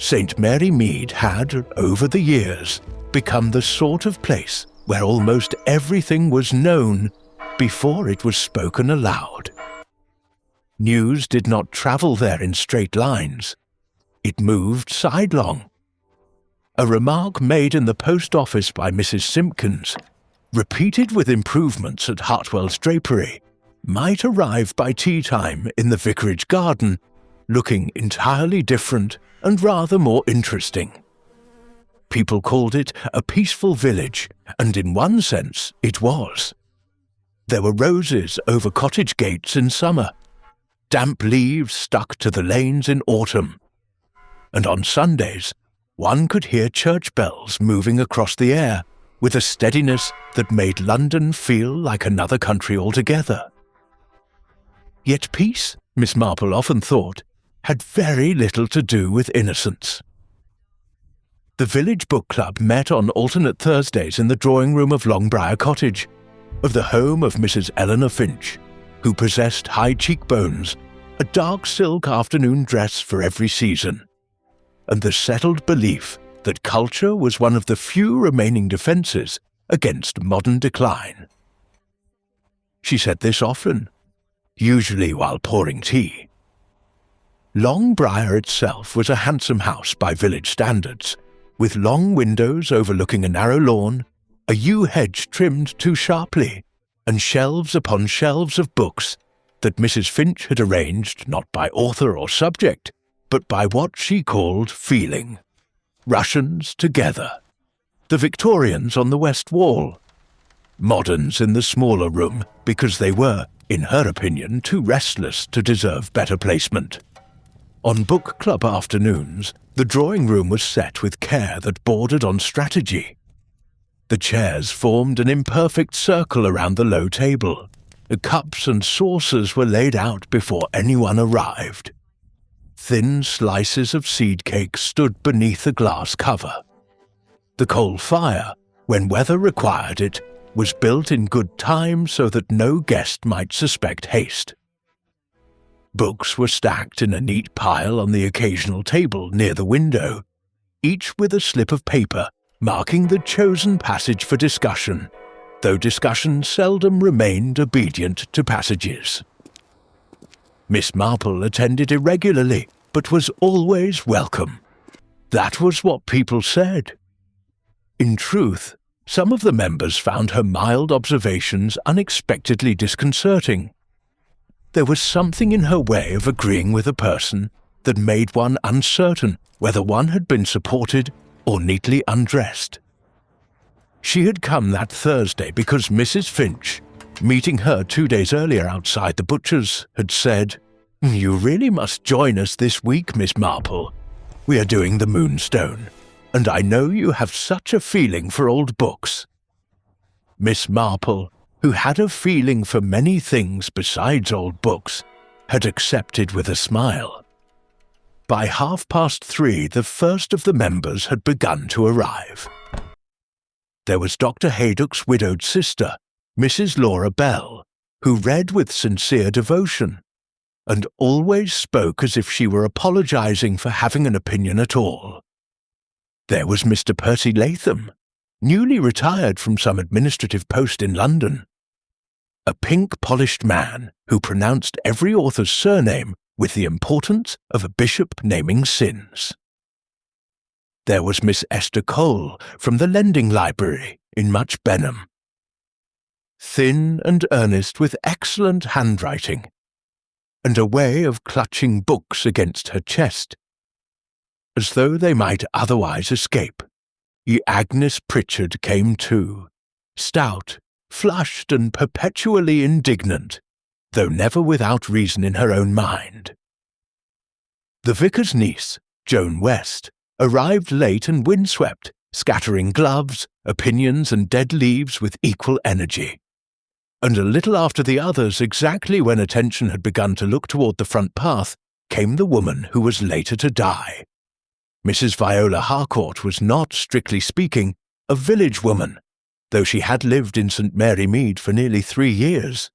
St. Mary Mead had, over the years, become the sort of place where almost everything was known before it was spoken aloud. News did not travel there in straight lines. It moved sidelong. A remark made in the post office by Mrs. Simpkins, repeated with improvements at Hartwell's drapery, might arrive by tea time in the vicarage garden, looking entirely different and rather more interesting. People called it a peaceful village, and in one sense it was. There were roses over cottage gates in summer, damp leaves stuck to the lanes in autumn, and on Sundays one could hear church bells moving across the air with a steadiness that made London feel like another country altogether. Yet peace, Miss Marple often thought, had very little to do with innocence. The village book club met on alternate Thursdays in the drawing room of Longbriar Cottage, of the home of Mrs. Eleanor Finch, who possessed high cheekbones, a dark silk afternoon dress for every season, and the settled belief that culture was one of the few remaining defences against modern decline. She said this often, usually while pouring tea. Longbriar itself was a handsome house by village standards, with long windows overlooking a narrow lawn, a yew hedge trimmed too sharply, and shelves upon shelves of books that Mrs. Finch had arranged not by author or subject, but by what she called feeling. Russians together, the Victorians on the west wall, moderns in the smaller room because they were, in her opinion, too restless to deserve better placement. On book club afternoons, the drawing room was set with care that bordered on strategy. The chairs formed an imperfect circle around the low table. The cups and saucers were laid out before anyone arrived. Thin slices of seed cake stood beneath a glass cover. The coal fire, when weather required it, was built in good time so that no guest might suspect haste. Books were stacked in a neat pile on the occasional table near the window, each with a slip of paper marking the chosen passage for discussion, though discussion seldom remained obedient to passages. Miss Marple attended irregularly, but was always welcome. That was what people said. In truth, some of the members found her mild observations unexpectedly disconcerting. There was something in her way of agreeing with a person that made one uncertain whether one had been supported or neatly undressed. She had come that Thursday because Mrs. Finch, meeting her 2 days earlier outside the butcher's, had said, "You really must join us this week, Miss Marple. We are doing the Moonstone, and I know you have such a feeling for old books." Miss Marple, who had a feeling for many things besides old books, had accepted with a smile. By 3:30, the first of the members had begun to arrive. There was Dr. Haydock's widowed sister, Mrs. Laura Bell, who read with sincere devotion, and always spoke as if she were apologizing for having an opinion at all. There was Mr. Percy Latham, newly retired from some administrative post in London, a pink-polished man who pronounced every author's surname with the importance of a bishop naming sins. There was Miss Esther Cole from the Lending Library in Much Benham. Thin and earnest with excellent handwriting, and a way of clutching books against her chest, as though they might otherwise escape. Agnes Pritchard came too, stout, flushed and perpetually indignant, though never without reason in her own mind. The vicar's niece, Joan West, arrived late and windswept, scattering gloves, opinions and dead leaves with equal energy. And a little after the others, exactly when attention had begun to look toward the front path, came the woman who was later to die. Mrs. Viola Harcourt was not, strictly speaking, a village woman, though she had lived in St. Mary Mead for nearly 3 years.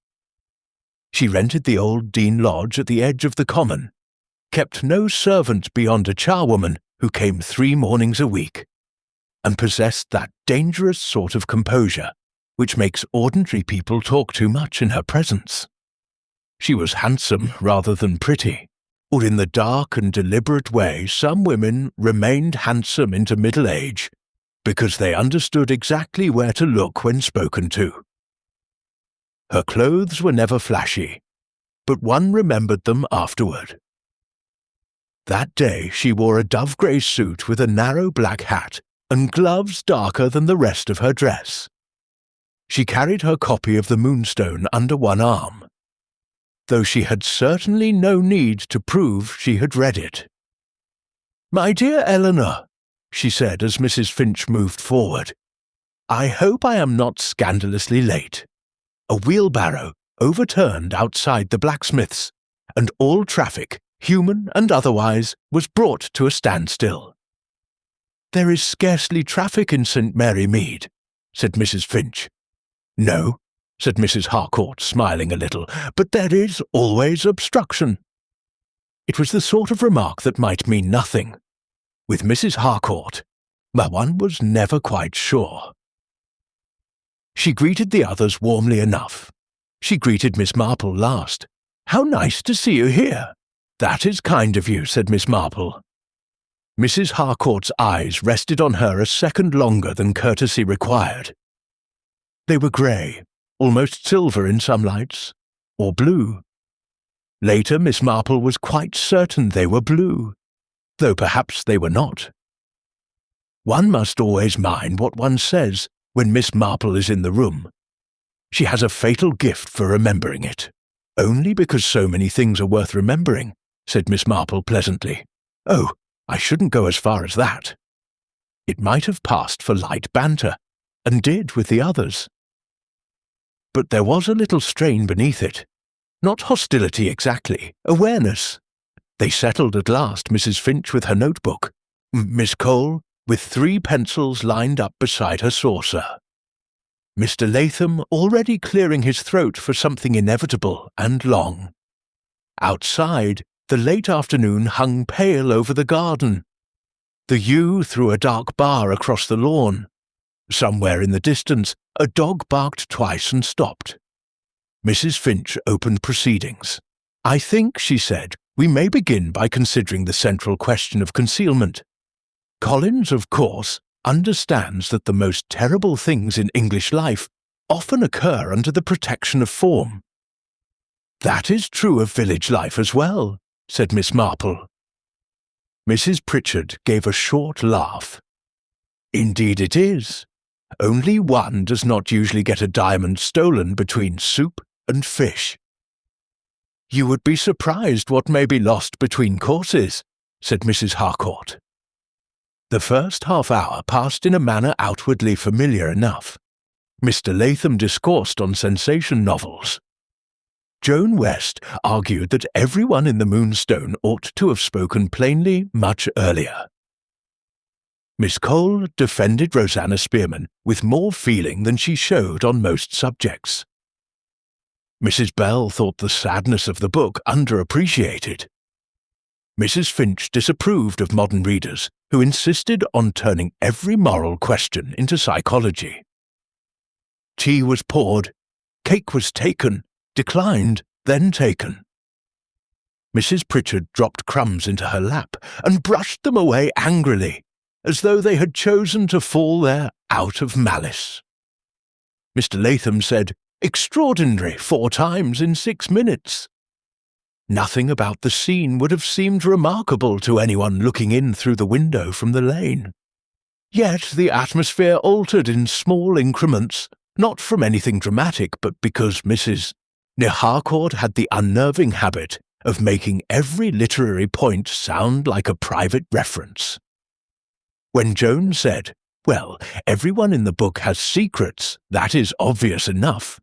She rented the old Dean Lodge at the edge of the common, kept no servant beyond a charwoman who came 3 mornings a week, and possessed that dangerous sort of composure which makes ordinary people talk too much in her presence. She was handsome rather than pretty, or in the dark and deliberate way some women remained handsome into middle age because they understood exactly where to look when spoken to. Her clothes were never flashy, but one remembered them afterward. That day she wore a dove-grey suit with a narrow black hat and gloves darker than the rest of her dress. She carried her copy of the Moonstone under one arm, though she had certainly no need to prove she had read it. "My dear Eleanor," she said as Mrs. Finch moved forward, "I hope I am not scandalously late. A wheelbarrow overturned outside the blacksmith's, and all traffic, human and otherwise, was brought to a standstill." "There is scarcely traffic in St. Mary Mead," said Mrs. Finch. "No," said Mrs. Harcourt, smiling a little, "but there is always obstruction." It was the sort of remark that might mean nothing. With Mrs. Harcourt, one was never quite sure. She greeted the others warmly enough. She greeted Miss Marple last. "How nice to see you here." "That is kind of you," said Miss Marple. Mrs. Harcourt's eyes rested on her a second longer than courtesy required. They were grey, almost silver in some lights, or blue. Later Miss Marple was quite certain they were blue, though perhaps they were not. One must always mind what one says when Miss Marple is in the room. She has a fatal gift for remembering it. "Only because so many things are worth remembering," said Miss Marple pleasantly. "Oh, I shouldn't go as far as that." It might have passed for light banter, and did with the others. But there was a little strain beneath it. Not hostility exactly, awareness. They settled at last, Mrs. Finch with her notebook, Miss Cole with 3 pencils lined up beside her saucer, Mr. Latham already clearing his throat for something inevitable and long. Outside, the late afternoon hung pale over the garden. The yew threw a dark bar across the lawn. Somewhere in the distance, a dog barked twice and stopped. Mrs. Finch opened proceedings. "I think," she said, "we may begin by considering the central question of concealment. Collins, of course, understands that the most terrible things in English life often occur under the protection of form." "That is true of village life as well," said Miss Marple. Mrs. Pritchard gave a short laugh. "Indeed it is. Only one does not usually get a diamond stolen between soup and fish." "You would be surprised what may be lost between courses," said Mrs. Harcourt. The first half-hour passed in a manner outwardly familiar enough. Mr. Latham discoursed on sensation novels. Joan West argued that everyone in the Moonstone ought to have spoken plainly much earlier. Miss Cole defended Rosanna Spearman with more feeling than she showed on most subjects. Mrs. Bell thought the sadness of the book underappreciated. Mrs. Finch disapproved of modern readers who insisted on turning every moral question into psychology. Tea was poured, cake was taken, declined, then taken. Mrs. Pritchard dropped crumbs into her lap and brushed them away angrily, as though they had chosen to fall there out of malice. Mr. Latham said, "Extraordinary, 4 times in 6 minutes." Nothing about the scene would have seemed remarkable to anyone looking in through the window from the lane. Yet the atmosphere altered in small increments, not from anything dramatic, but because Mrs. Harcourt had the unnerving habit of making every literary point sound like a private reference. When Joan said, "Well, everyone in the book has secrets, that is obvious enough,"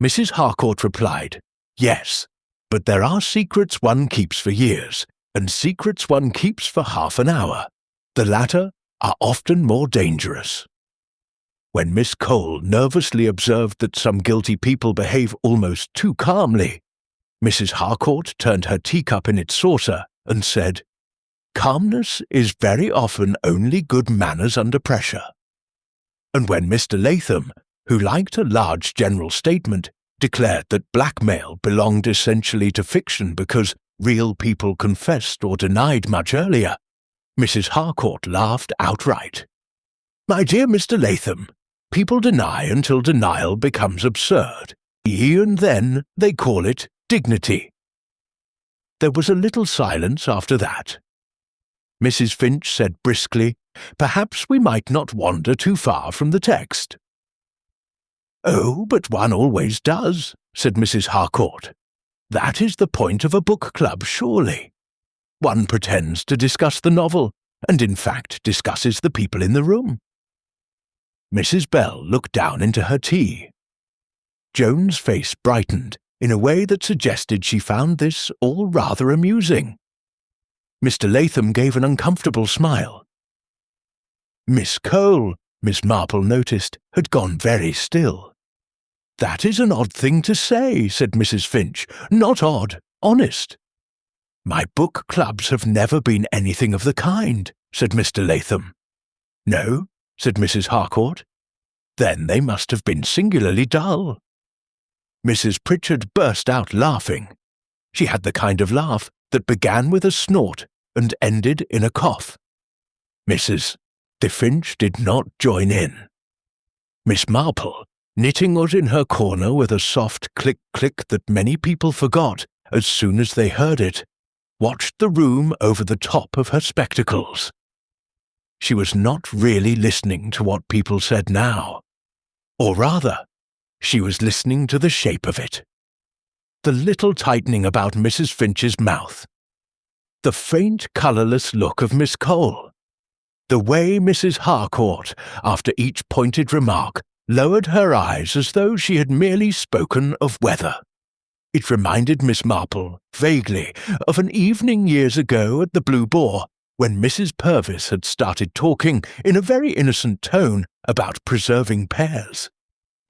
Mrs. Harcourt replied, "Yes, but there are secrets one keeps for years, and secrets one keeps for half an hour. The latter are often more dangerous." When Miss Cole nervously observed that some guilty people behave almost too calmly, Mrs. Harcourt turned her teacup in its saucer and said, calmness is very often only good manners under pressure. And when Mr. Latham, who liked a large general statement, declared that blackmail belonged essentially to fiction because real people confessed or denied much earlier, Mrs. Harcourt laughed outright. "My dear Mr. Latham, people deny until denial becomes absurd. And then they call it dignity." There was a little silence after that. Mrs. Finch said briskly, "Perhaps we might not wander too far from the text." "Oh, but one always does," said Mrs. Harcourt. "That is the point of a book club, surely. One pretends to discuss the novel, and in fact discusses the people in the room." Mrs. Bell looked down into her tea. Joan's face brightened in a way that suggested she found this all rather amusing. Mr. Latham gave an uncomfortable smile. Miss Cole, Miss Marple noticed, had gone very still. "That is an odd thing to say," said Mrs. Finch. "Not odd, honest." "My book clubs have never been anything of the kind," said Mr. Latham. "No?" said Mrs. Harcourt. "Then they must have been singularly dull." Mrs. Pritchard burst out laughing. She had the kind of laugh that began with a snort and ended in a cough. Mrs. de Finch did not join in. Miss Marple, knitting was in her corner with a soft click-click that many people forgot as soon as they heard it, watched the room over the top of her spectacles. She was not really listening to what people said now. Or rather, she was listening to the shape of it. The little tightening about Mrs. Finch's mouth. The faint, colourless look of Miss Cole. The way Mrs. Harcourt, after each pointed remark, lowered her eyes as though she had merely spoken of weather. It reminded Miss Marple, vaguely, of an evening years ago at the Blue Boar, when Mrs. Purvis had started talking in a very innocent tone about preserving pears.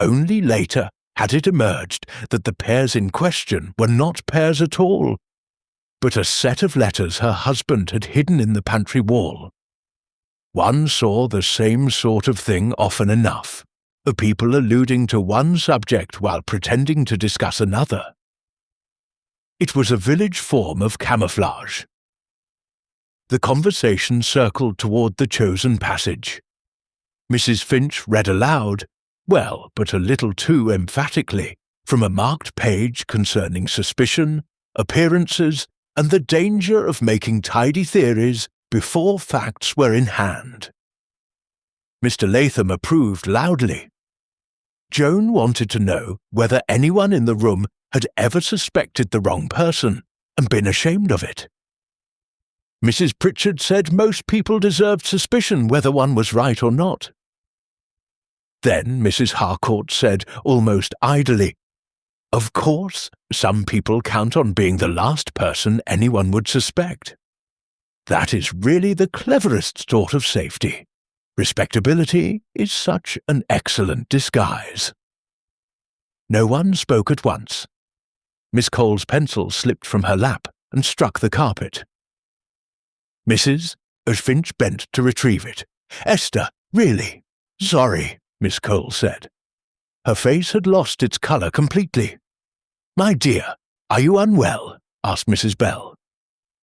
Only later had it emerged that the pears in question were not pears at all, but a set of letters her husband had hidden in the pantry wall. One saw the same sort of thing often enough, the people alluding to one subject while pretending to discuss another. It was a village form of camouflage. The conversation circled toward the chosen passage. Mrs. Finch read aloud, well, but a little too emphatically, from a marked page concerning suspicion, appearances, and the danger of making tidy theories before facts were in hand. Mr. Latham approved loudly. Joan wanted to know whether anyone in the room had ever suspected the wrong person and been ashamed of it. Mrs. Pritchard said most people deserved suspicion whether one was right or not. Then Mrs. Harcourt said, almost idly, "Of course, some people count on being the last person anyone would suspect. That is really the cleverest sort of safety. Respectability is such an excellent disguise." No one spoke at once. Miss Cole's pencil slipped from her lap and struck the carpet. "Mrs." as Finch bent to retrieve it. "Esther, really, sorry," Miss Cole said. Her face had lost its colour completely. "My dear, are you unwell?" asked Mrs. Bell.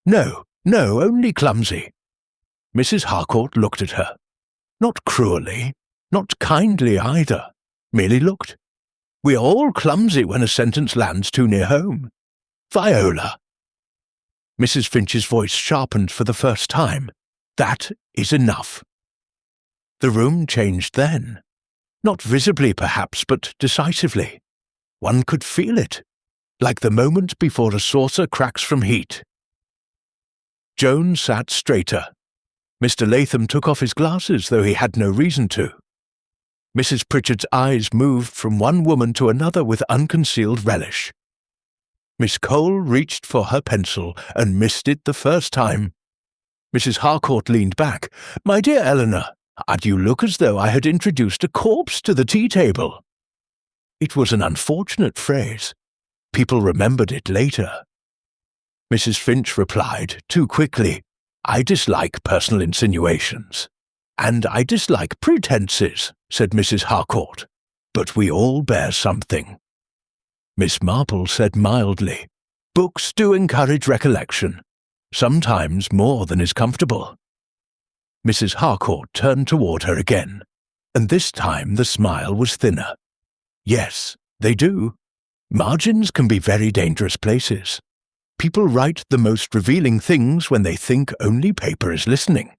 No, only clumsy." Mrs. Harcourt looked at her. Not cruelly, not kindly either, merely looked. "We are all clumsy when a sentence lands too near home. Viola." Mrs. Finch's voice sharpened for the first time. "That is enough." The room changed then. Not visibly, perhaps, but decisively. One could feel it, like the moment before a saucer cracks from heat. Joan sat straighter. Mr. Latham took off his glasses, though he had no reason to. Mrs. Pritchard's eyes moved from one woman to another with unconcealed relish. Miss Cole reached for her pencil and missed it the first time. Mrs. Harcourt leaned back. "My dear Eleanor, you look as though I had introduced a corpse to the tea-table." It was an unfortunate phrase. People remembered it later. Mrs. Finch replied, too quickly, I dislike personal insinuations. And I dislike pretences, said Mrs. Harcourt. But we all bear something. Miss Marple said mildly, Books do encourage recollection, sometimes more than is comfortable. Mrs. Harcourt turned toward her again, and this time the smile was thinner. Yes, they do. Margins can be very dangerous places. People write the most revealing things when they think only paper is listening.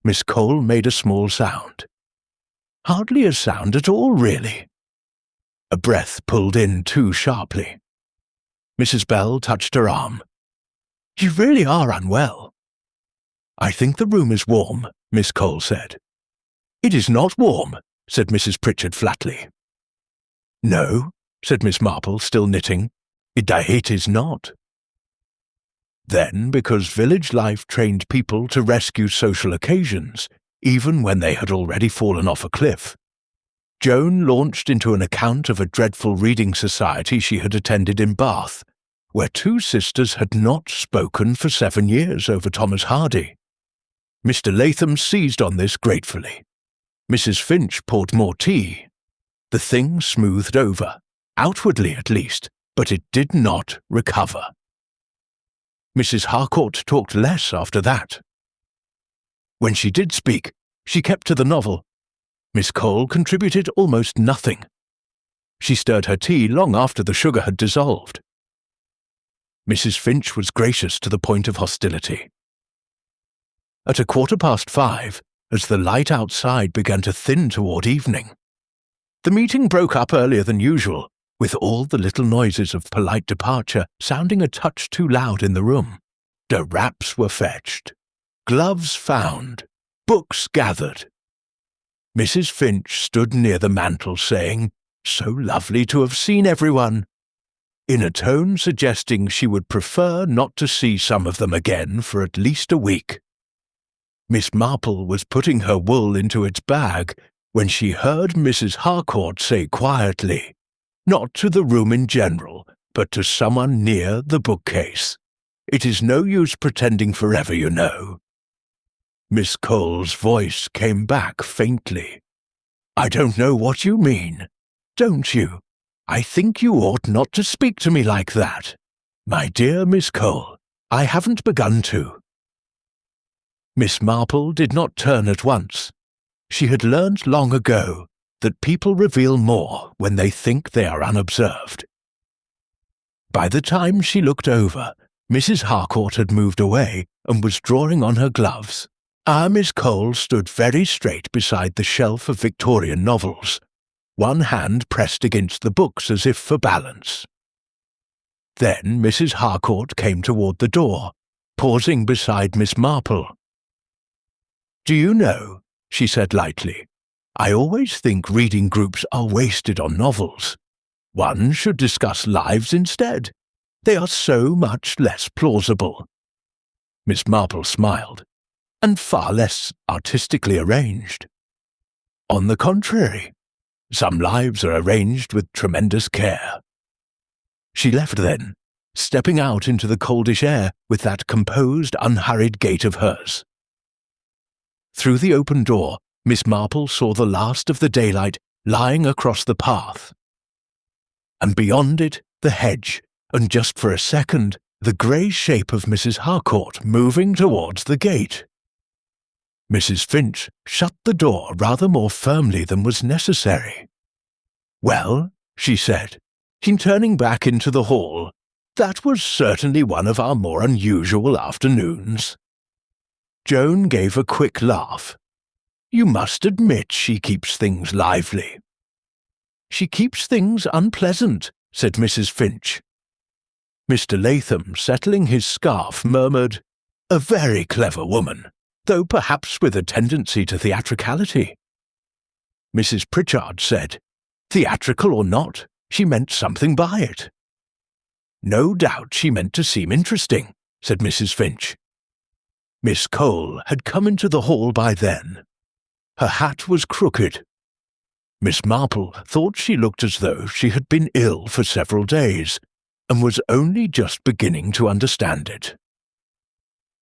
Miss Cole made a small sound. Hardly a sound at all, really. A breath pulled in too sharply. Mrs. Bell touched her arm. You really are unwell. I think the room is warm, Miss Cole said. It is not warm, said Mrs. Pritchard flatly. No, said Miss Marple, still knitting. It is not. Then, because village life trained people to rescue social occasions, even when they had already fallen off a cliff, Joan launched into an account of a dreadful reading society she had attended in Bath, where two sisters had not spoken for 7 years over Thomas Hardy. Mr. Latham seized on this gratefully. Mrs. Finch poured more tea. The thing smoothed over, outwardly at least, but it did not recover. Mrs. Harcourt talked less after that. When she did speak, she kept to the novel. Miss Cole contributed almost nothing. She stirred her tea long after the sugar had dissolved. Mrs. Finch was gracious to the point of hostility. At 5:15, as the light outside began to thin toward evening, the meeting broke up earlier than usual, with all the little noises of polite departure sounding a touch too loud in the room. The wraps were fetched, gloves found, books gathered. Mrs. Finch stood near the mantel saying, "So lovely to have seen everyone," in a tone suggesting she would prefer not to see some of them again for at least a week. Miss Marple was putting her wool into its bag when she heard Mrs. Harcourt say quietly, not to the room in general, but to someone near the bookcase, "It is no use pretending forever, you know." Miss Cole's voice came back faintly. "I don't know what you mean. Don't you? I think you ought not to speak to me like that. My dear Miss Cole, I haven't begun to." Miss Marple did not turn at once. She had learned long ago that people reveal more when they think they are unobserved. By the time she looked over, Mrs. Harcourt had moved away and was drawing on her gloves. Our Miss Cole stood very straight beside the shelf of Victorian novels, one hand pressed against the books as if for balance. Then Mrs. Harcourt came toward the door, pausing beside Miss Marple. "Do you know," she said lightly, "I always think reading groups are wasted on novels. One should discuss lives instead. They are so much less plausible." Miss Marple smiled, "and far less artistically arranged. On the contrary, some lives are arranged with tremendous care." She left then, stepping out into the coldish air with that composed, unhurried gait of hers. Through the open door, Miss Marple saw the last of the daylight lying across the path. And beyond it, the hedge, and just for a second, the grey shape of Mrs. Harcourt moving towards the gate. Mrs. Finch shut the door rather more firmly than was necessary. "Well," she said, in turning back into the hall, "that was certainly one of our more unusual afternoons." Joan gave a quick laugh. "You must admit she keeps things lively." "She keeps things unpleasant," said Mrs. Finch. Mr. Latham, settling his scarf, murmured, "A very clever woman, though perhaps with a tendency to theatricality." Mrs. Pritchard said, "Theatrical or not, she meant something by it." "No doubt she meant to seem interesting," said Mrs. Finch. Miss Cole had come into the hall by then. Her hat was crooked. Miss Marple thought she looked as though she had been ill for several days, and was only just beginning to understand it.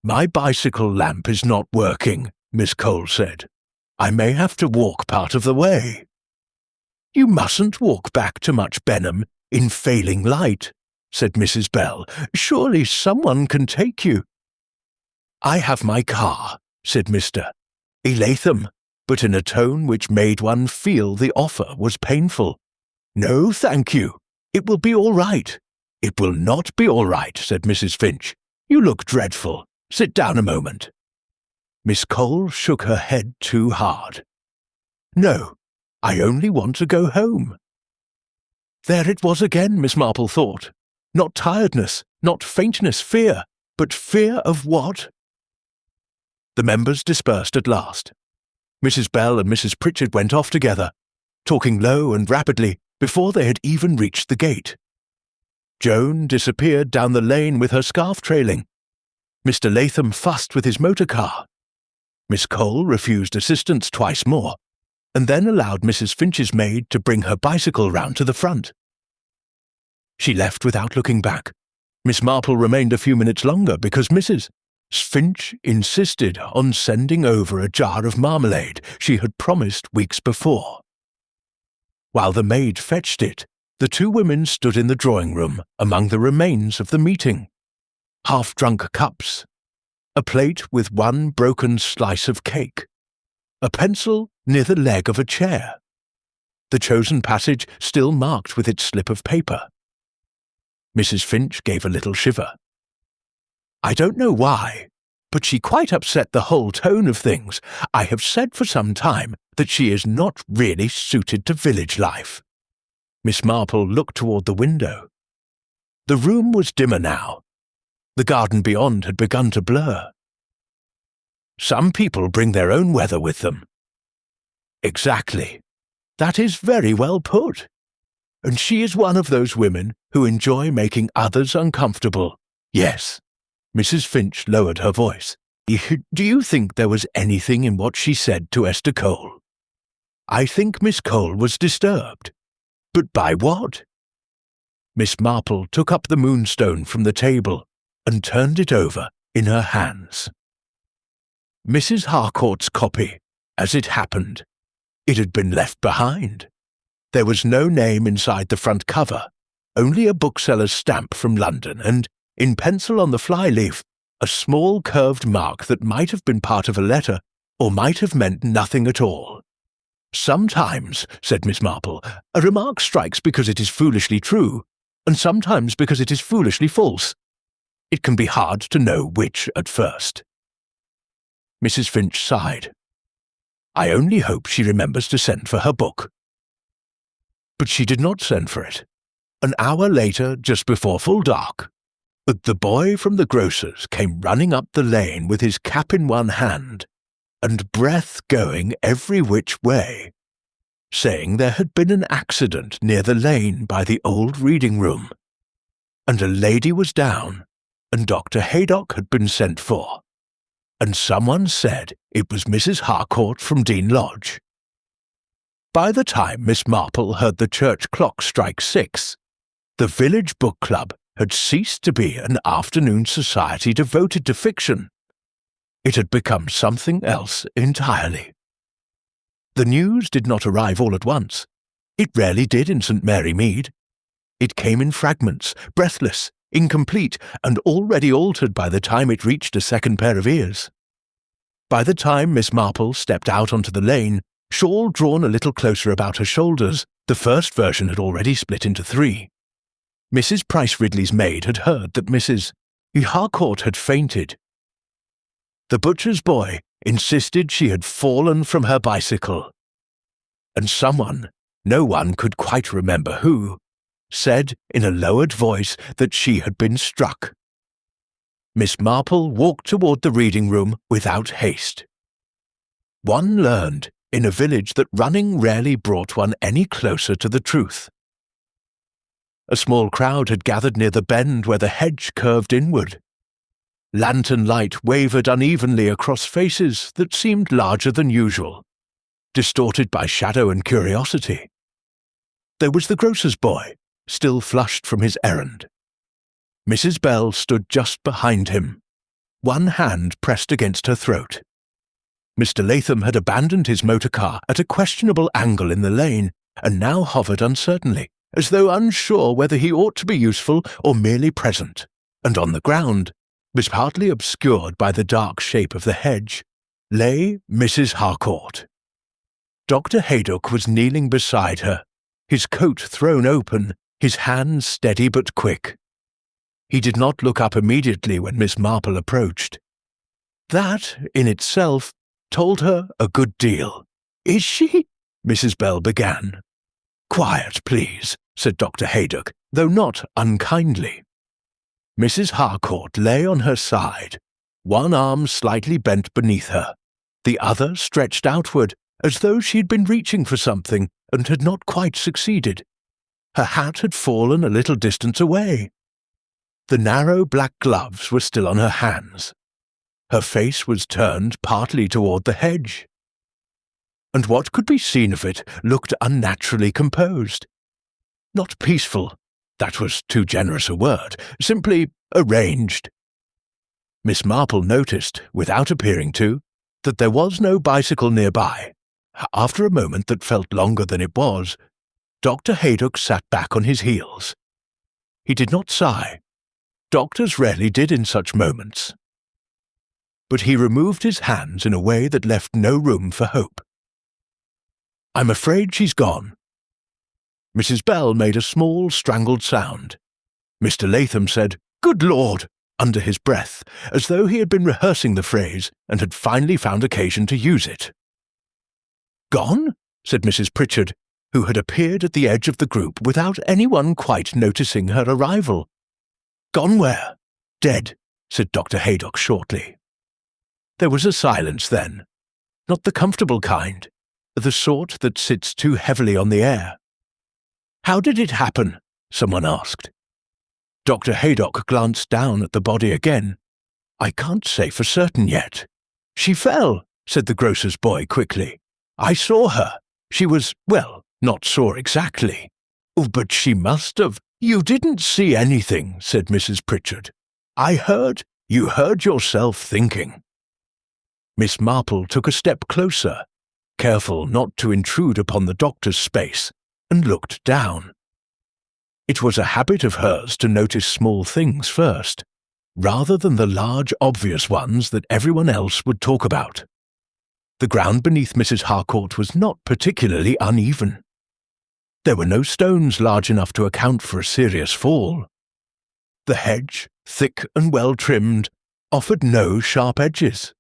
"My bicycle lamp is not working," Miss Cole said. "I may have to walk part of the way." "You mustn't walk back to Much Benham in failing light," said Mrs. Bell. "Surely someone can take you." "I have my car," said Mr. Latham, but in a tone which made one feel the offer was painful. "No, thank you. It will be all right." "It will not be all right," said Mrs. Finch. "You look dreadful. Sit down a moment." Miss Cole shook her head too hard. "No, I only want to go home." There it was again, Miss Marple thought. Not tiredness, not faintness, fear, but fear of what? The members dispersed at last. Mrs. Bell and Mrs. Pritchard went off together, talking low and rapidly before they had even reached the gate. Joan disappeared down the lane with her scarf trailing. Mr. Latham fussed with his motor car. Miss Cole refused assistance twice more, and then allowed Mrs. Finch's maid to bring her bicycle round to the front. She left without looking back. Miss Marple remained a few minutes longer because Mrs. Finch insisted on sending over a jar of marmalade she had promised weeks before. While the maid fetched it, the two women stood in the drawing-room among the remains of the meeting. Half-drunk cups, a plate with one broken slice of cake, a pencil near the leg of a chair, the chosen passage still marked with its slip of paper. Mrs. Finch gave a little shiver. I don't know why, but she quite upset the whole tone of things. I have said for some time that she is not really suited to village life. Miss Marple looked toward the window. The room was dimmer now. The garden beyond had begun to blur. Some people bring their own weather with them. Exactly. That is very well put. And she is one of those women who enjoy making others uncomfortable. Yes. Mrs. Finch lowered her voice. Do you think there was anything in what she said to Esther Cole? I think Miss Cole was disturbed. But by what? Miss Marple took up the moonstone from the table and turned it over in her hands. Mrs. Harcourt's copy, as it happened. It had been left behind. There was no name inside the front cover, only a bookseller's stamp from London and, in pencil on the flyleaf, a small curved mark that might have been part of a letter or might have meant nothing at all. Sometimes, said Miss Marple, a remark strikes because it is foolishly true, and sometimes because it is foolishly false. It can be hard to know which at first. Mrs. Finch sighed. I only hope she remembers to send for her book. But she did not send for it. An hour later, just before full dark, the boy from the grocer's came running up the lane with his cap in one hand and breath going every which way, saying there had been an accident near the lane by the old reading-room, and a lady was down, and Dr. Haydock had been sent for, and someone said it was Mrs. Harcourt from Dean Lodge. By the time Miss Marple heard the church clock strike 6, the village book club had ceased to be an afternoon society devoted to fiction. It had become something else entirely. The news did not arrive all at once. It rarely did in St. Mary Mead. It came in fragments, breathless, incomplete, and already altered by the time it reached a second pair of ears. By the time Miss Marple stepped out onto the lane, shawl drawn a little closer about her shoulders, the first version had already split into 3. Mrs. Price Ridley's maid had heard that Mrs. Harcourt had fainted. The butcher's boy insisted she had fallen from her bicycle. And someone, no one could quite remember who, said in a lowered voice that she had been struck. Miss Marple walked toward the reading-room without haste. One learned in a village that running rarely brought one any closer to the truth. A small crowd had gathered near the bend where the hedge curved inward. Lantern light wavered unevenly across faces that seemed larger than usual, distorted by shadow and curiosity. There was the grocer's boy, still flushed from his errand. Mrs. Bell stood just behind him. one hand pressed against her throat. Mr. Latham had abandoned his motor car at a questionable angle in the lane, and now hovered uncertainly, as though unsure whether he ought to be useful or merely present, and on the ground, was partly obscured by the dark shape of the hedge, lay Mrs. Harcourt. Dr. Haydock was kneeling beside her, his coat thrown open, his hands steady but quick. He did not look up immediately when Miss Marple approached. That, in itself, told her a good deal. "Is she?" Mrs. Bell began. "Quiet, please," said Dr. Haydock, though not unkindly. Mrs. Harcourt lay on her side, one arm slightly bent beneath her, the other stretched outward, as though she had been reaching for something and had not quite succeeded. Her hat had fallen a little distance away. The narrow black gloves were still on her hands. Her face was turned partly toward the hedge, and what could be seen of it looked unnaturally composed. Not peaceful, that was too generous a word, simply arranged. Miss Marple noticed, without appearing to, that there was no bicycle nearby. After a moment that felt longer than it was, Dr. Haydock sat back on his heels. He did not sigh. Doctors rarely did in such moments. But he removed his hands in a way that left no room for hope. "I'm afraid she's gone." Mrs. Bell made a small, strangled sound. Mr. Latham said, "Good Lord," under his breath, as though he had been rehearsing the phrase and had finally found occasion to use it. "Gone?" said Mrs. Pritchard, who had appeared at the edge of the group without anyone quite noticing her arrival. "Gone where?" "Dead," said Dr. Haydock shortly. There was a silence then, not the comfortable kind, the sort that sits too heavily on the air. "How did it happen?" someone asked. Dr. Haydock glanced down at the body again. "I can't say for certain yet." "She fell," said the grocer's boy quickly. "I saw her. She was, well, not sure exactly." "Oh, but she must have." "You didn't see anything," said Mrs. Pritchard. You heard yourself thinking." Miss Marple took a step closer, careful not to intrude upon the doctor's space, and looked down. It was a habit of hers to notice small things first, rather than the large obvious ones that everyone else would talk about. The ground beneath Mrs. Harcourt was not particularly uneven. There were no stones large enough to account for a serious fall. The hedge, thick and well trimmed, offered no sharp edges.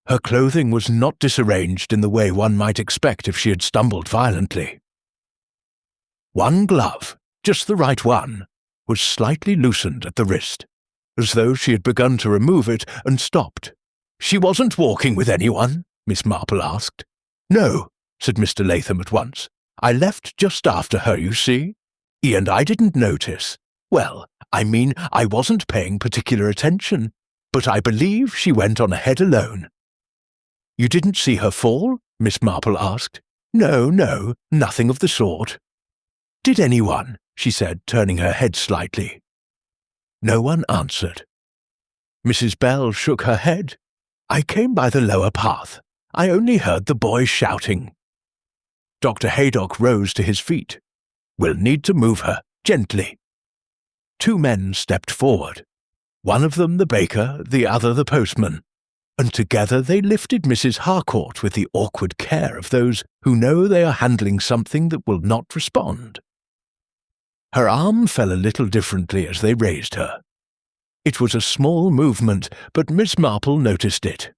Her clothing was not disarranged in the way one might expect if she had stumbled violently. One glove, just the right one, was slightly loosened at the wrist, as though she had begun to remove it and stopped. "She wasn't walking with anyone?" Miss Marple asked. "No," said Mr. Latham at once. "I left just after her, you see. And I didn't notice. Well, I mean, I wasn't paying particular attention, but I believe she went on ahead alone." "You didn't see her fall?" Miss Marple asked. No, nothing of the sort." "Did anyone?" she said, turning her head slightly. No one answered. Mrs. Bell shook her head. "I came by the lower path. I only heard the boy shouting." Dr. Haydock rose to his feet. "We'll need to move her, gently." Two men stepped forward, one of them the baker, the other the postman, and together they lifted Mrs. Harcourt with the awkward care of those who know they are handling something that will not respond. Her arm fell a little differently as they raised her. It was a small movement, but Miss Marple noticed it.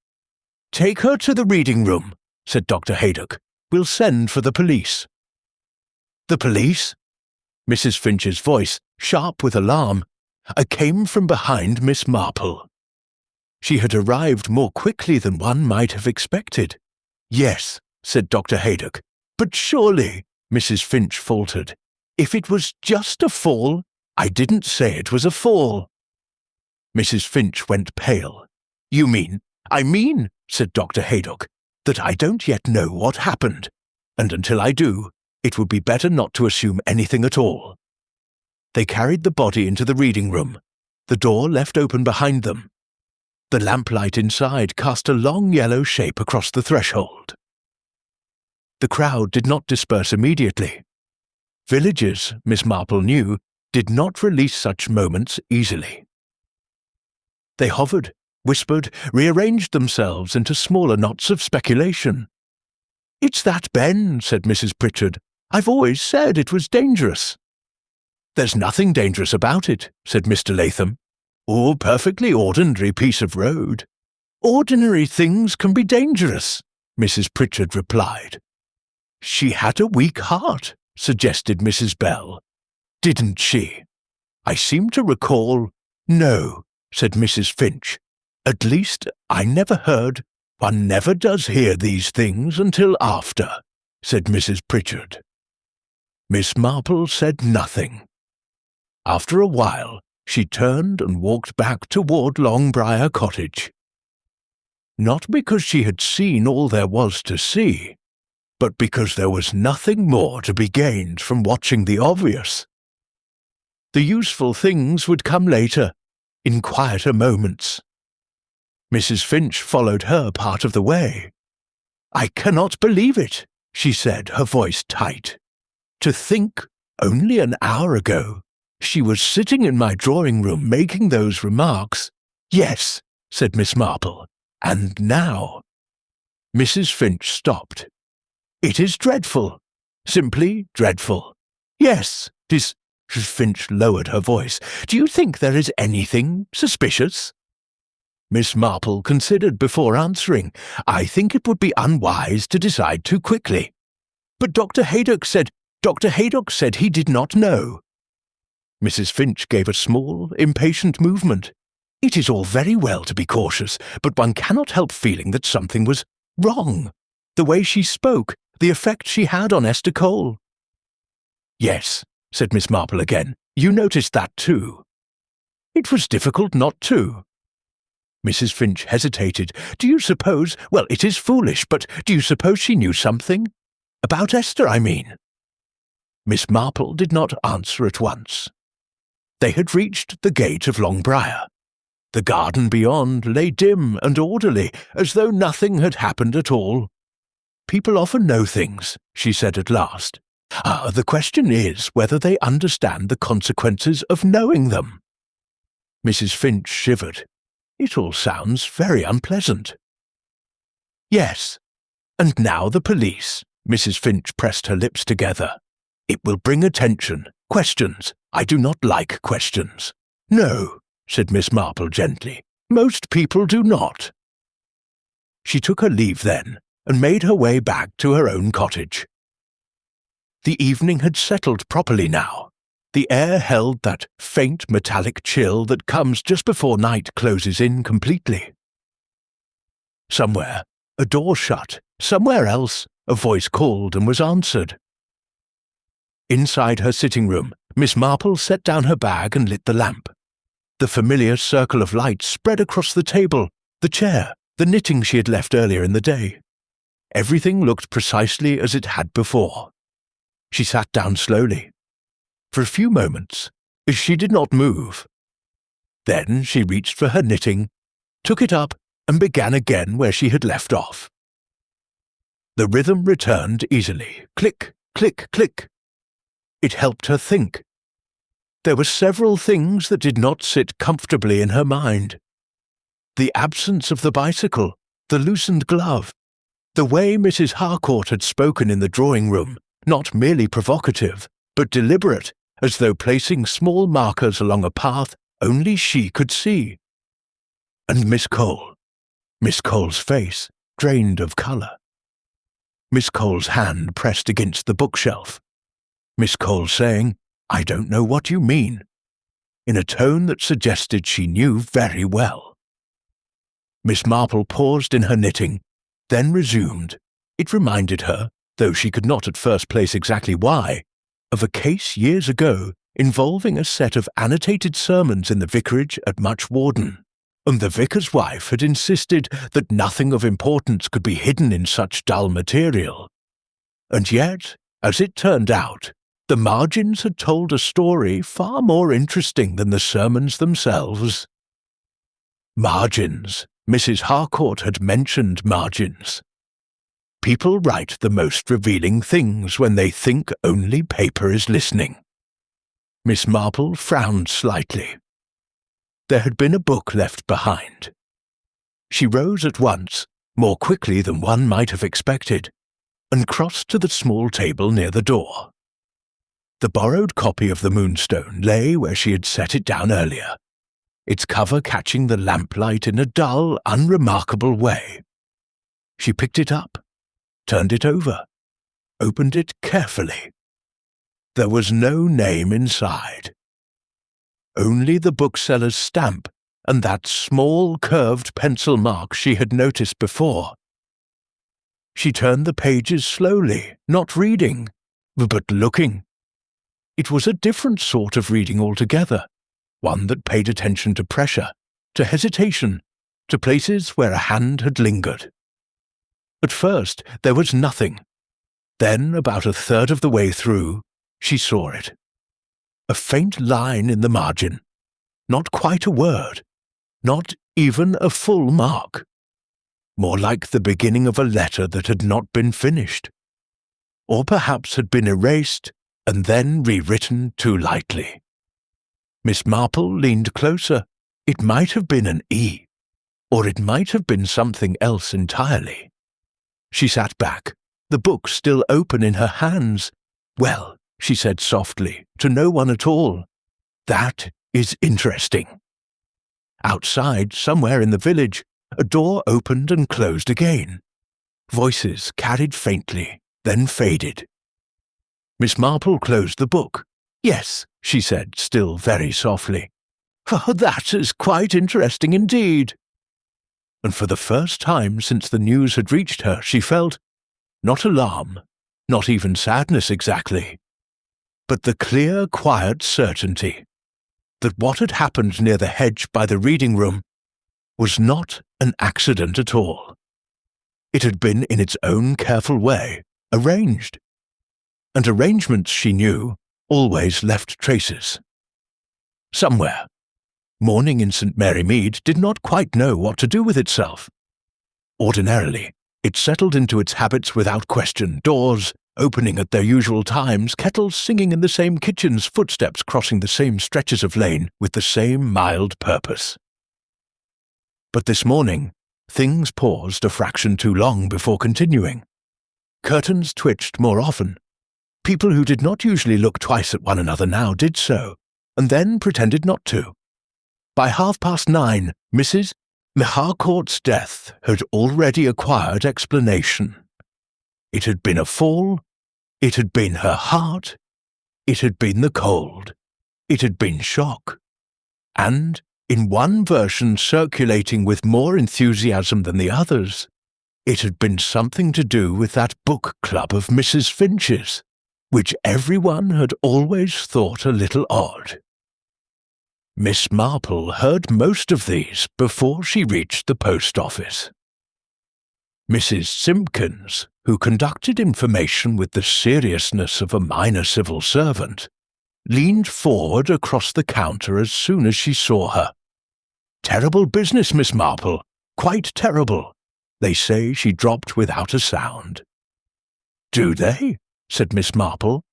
"Take her to the reading room," said Dr. Haydock. "We'll send for the police." "The police?" Mrs. Finch's voice, sharp with alarm, came from behind Miss Marple. She had arrived more quickly than one might have expected. "Yes," said Dr. Haydock. "But surely," Mrs. Finch faltered, "if it was just a fall—" "I didn't say it was a fall." Mrs. Finch went pale. I mean," said Dr. Haydock, "that I don't yet know what happened, and until I do, it would be better not to assume anything at all." They carried the body into the reading room, the door left open behind them, The lamplight inside cast a long yellow shape across the threshold. The crowd did not disperse immediately. Villagers, Miss Marple knew, did not release such moments easily. They hovered, whispered, rearranged themselves into smaller knots of speculation. "It's that Ben," said Mrs. Pritchard. "I've always said it was dangerous." "There's nothing dangerous about it," said Mr. Latham. "Oh, perfectly ordinary piece of road." "Ordinary things can be dangerous," Mrs. Pritchard replied. "She had a weak heart," suggested Mrs. Bell. "Didn't she?" "I seem to recall—" "No," said Mrs. Finch. "At least, I never heard—" "One never does hear these things until after," said Mrs. Pritchard. Miss Marple said nothing. After a while, she turned and walked back toward Longbriar Cottage. Not because she had seen all there was to see, but because there was nothing more to be gained from watching the obvious. The useful things would come later, in quieter moments. Mrs. Finch followed her part of the way. "I cannot believe it," she said, her voice tight. "To think, only an hour ago, she was sitting in my drawing-room making those remarks." "Yes," said Miss Marple, "and now—" Mrs. Finch stopped. "It is dreadful, simply dreadful." "Yes, it is—" Finch lowered her voice. "Do you think there is anything suspicious?" Miss Marple considered before answering. "I think it would be unwise to decide too quickly." "But Dr. Haydock said he did not know." Mrs. Finch gave a small, impatient movement. "It is all very well to be cautious, but one cannot help feeling that something was wrong. The way she spoke, the effect she had on Esther Cole." "Yes," said Miss Marple again. "You noticed that too." "It was difficult not to." Mrs. Finch hesitated. "Do you suppose— well, it is foolish, but do you suppose she knew something? About Esther, I mean." Miss Marple did not answer at once. They had reached the gate of Longbriar. The garden beyond lay dim and orderly, as though nothing had happened at all. "People often know things," she said at last. The question is whether they understand the consequences of knowing them." Mrs. Finch shivered. "It all sounds very unpleasant." "Yes. And now the police." Mrs. Finch pressed her lips together. "It will bring attention. Questions. I do not like questions." "No," said Miss Marple gently. "Most people do not." She took her leave then, and made her way back to her own cottage. The evening had settled properly now. The air held that faint metallic chill that comes just before night closes in completely. Somewhere, a door shut. Somewhere else, a voice called and was answered. Inside her sitting room, Miss Marple set down her bag and lit the lamp. The familiar circle of light spread across the table, the chair, the knitting she had left earlier in the day. Everything looked precisely as it had before. She sat down slowly. For a few moments, she did not move. Then she reached for her knitting, took it up, and began again where she had left off. The rhythm returned easily. Click, click, click. It helped her think. There were several things that did not sit comfortably in her mind. The absence of the bicycle, the loosened glove, the way Mrs. Harcourt had spoken in the drawing-room, not merely provocative, but deliberate, as though placing small markers along a path only she could see. And Miss Cole. Miss Cole's face, drained of colour. Miss Cole's hand pressed against the bookshelf. Miss Cole saying, "I don't know what you mean," in a tone that suggested she knew very well. Miss Marple paused in her knitting, then resumed. It reminded her, though she could not at first place exactly why, of a case years ago involving a set of annotated sermons in the vicarage at Much Warden, and the vicar's wife had insisted that nothing of importance could be hidden in such dull material. And yet, as it turned out, the margins had told a story far more interesting than the sermons themselves. Margins. Mrs. Harcourt had mentioned margins. People write the most revealing things when they think only paper is listening. Miss Marple frowned slightly. There had been a book left behind. She rose at once, more quickly than one might have expected, and crossed to the small table near the door. The borrowed copy of the Moonstone lay where she had set it down earlier, its cover catching the lamplight in a dull, unremarkable way. She picked it up, turned it over, opened it carefully. There was no name inside. Only the bookseller's stamp and that small curved pencil mark she had noticed before. She turned the pages slowly, not reading, but looking. It was a different sort of reading altogether, one that paid attention to pressure, to hesitation, to places where a hand had lingered. At first there was nothing. Then, about a third of the way through, she saw it. A faint line in the margin, not quite a word, not even a full mark. More like the beginning of a letter that had not been finished, or perhaps had been erased and then rewritten too lightly. Miss Marple leaned closer. It might have been an E, or it might have been something else entirely. She sat back, the book still open in her hands. "Well," she said softly, to no one at all, "that is interesting." Outside, somewhere in the village, a door opened and closed again. Voices carried faintly, then faded. Miss Marple closed the book. "Yes," she said, still very softly. "Oh, that is quite interesting indeed." And for the first time since the news had reached her, she felt, not alarm, not even sadness exactly, but the clear, quiet certainty that what had happened near the hedge by the reading room was not an accident at all. It had been in its own careful way arranged. And arrangements, she knew, always left traces. Somewhere, morning in St. Mary Mead did not quite know what to do with itself. Ordinarily, it settled into its habits without question, doors opening at their usual times, kettles singing in the same kitchens, footsteps crossing the same stretches of lane with the same mild purpose. But this morning, things paused a fraction too long before continuing. Curtains twitched more often. People who did not usually look twice at one another now did so, and then pretended not to. By 9:30, Mrs. Harcourt's death had already acquired explanation. It had been a fall, it had been her heart, it had been the cold, it had been shock, and, in one version circulating with more enthusiasm than the others, it had been something to do with that book club of Mrs. Finch's, which everyone had always thought a little odd. Miss Marple heard most of these before she reached the post office. Mrs. Simpkins, who conducted information with the seriousness of a minor civil servant, leaned forward across the counter as soon as she saw her. "Terrible business, Miss Marple, quite terrible," they say she dropped without a sound. "Do they?" said Miss Marple.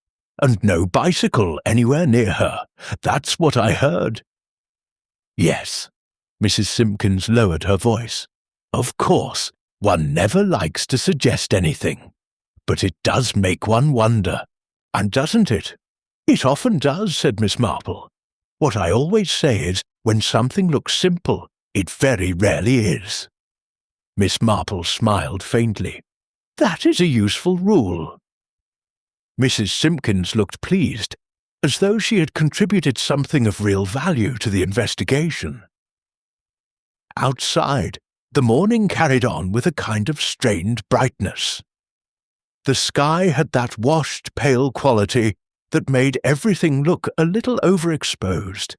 "And no bicycle anywhere near her. That's what I heard." "Yes." Mrs. Simpkins lowered her voice. "Of course, one never likes to suggest anything. But it does make one wonder. And doesn't it?" "It often does," said Miss Marple. "What I always say is, when something looks simple, it very rarely is." Miss Marple smiled faintly. "That is a useful rule." Mrs. Simpkins looked pleased, as though she had contributed something of real value to the investigation. Outside, the morning carried on with a kind of strained brightness. The sky had that washed, pale quality that made everything look a little overexposed.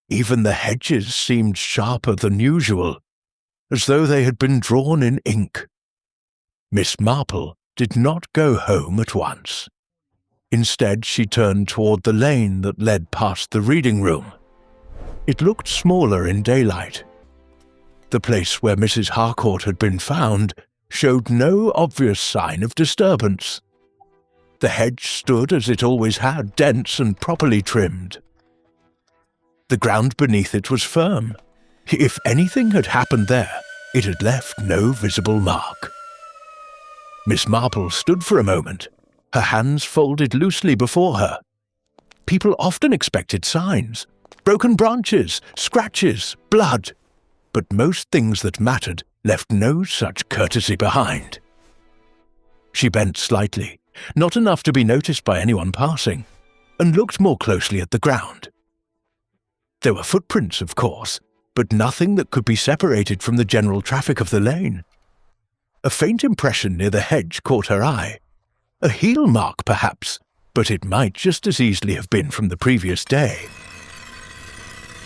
Even the hedges seemed sharper than usual, as though they had been drawn in ink. Miss Marple did not go home at once. Instead, she turned toward the lane that led past the reading room. It looked smaller in daylight, The place where Mrs. Harcourt had been found showed no obvious sign of disturbance. The hedge stood as it always had, dense and properly trimmed. The ground beneath it was firm. If anything had happened there, it had left no visible mark. Miss Marple stood for a moment, her hands folded loosely before her. People often expected signs, broken branches, scratches, blood, but most things that mattered left no such courtesy behind. She bent slightly, not enough to be noticed by anyone passing, and looked more closely at the ground. There were footprints, of course, but nothing that could be separated from the general traffic of the lane. A faint impression near the hedge caught her eye. A heel mark, perhaps, but it might just as easily have been from the previous day.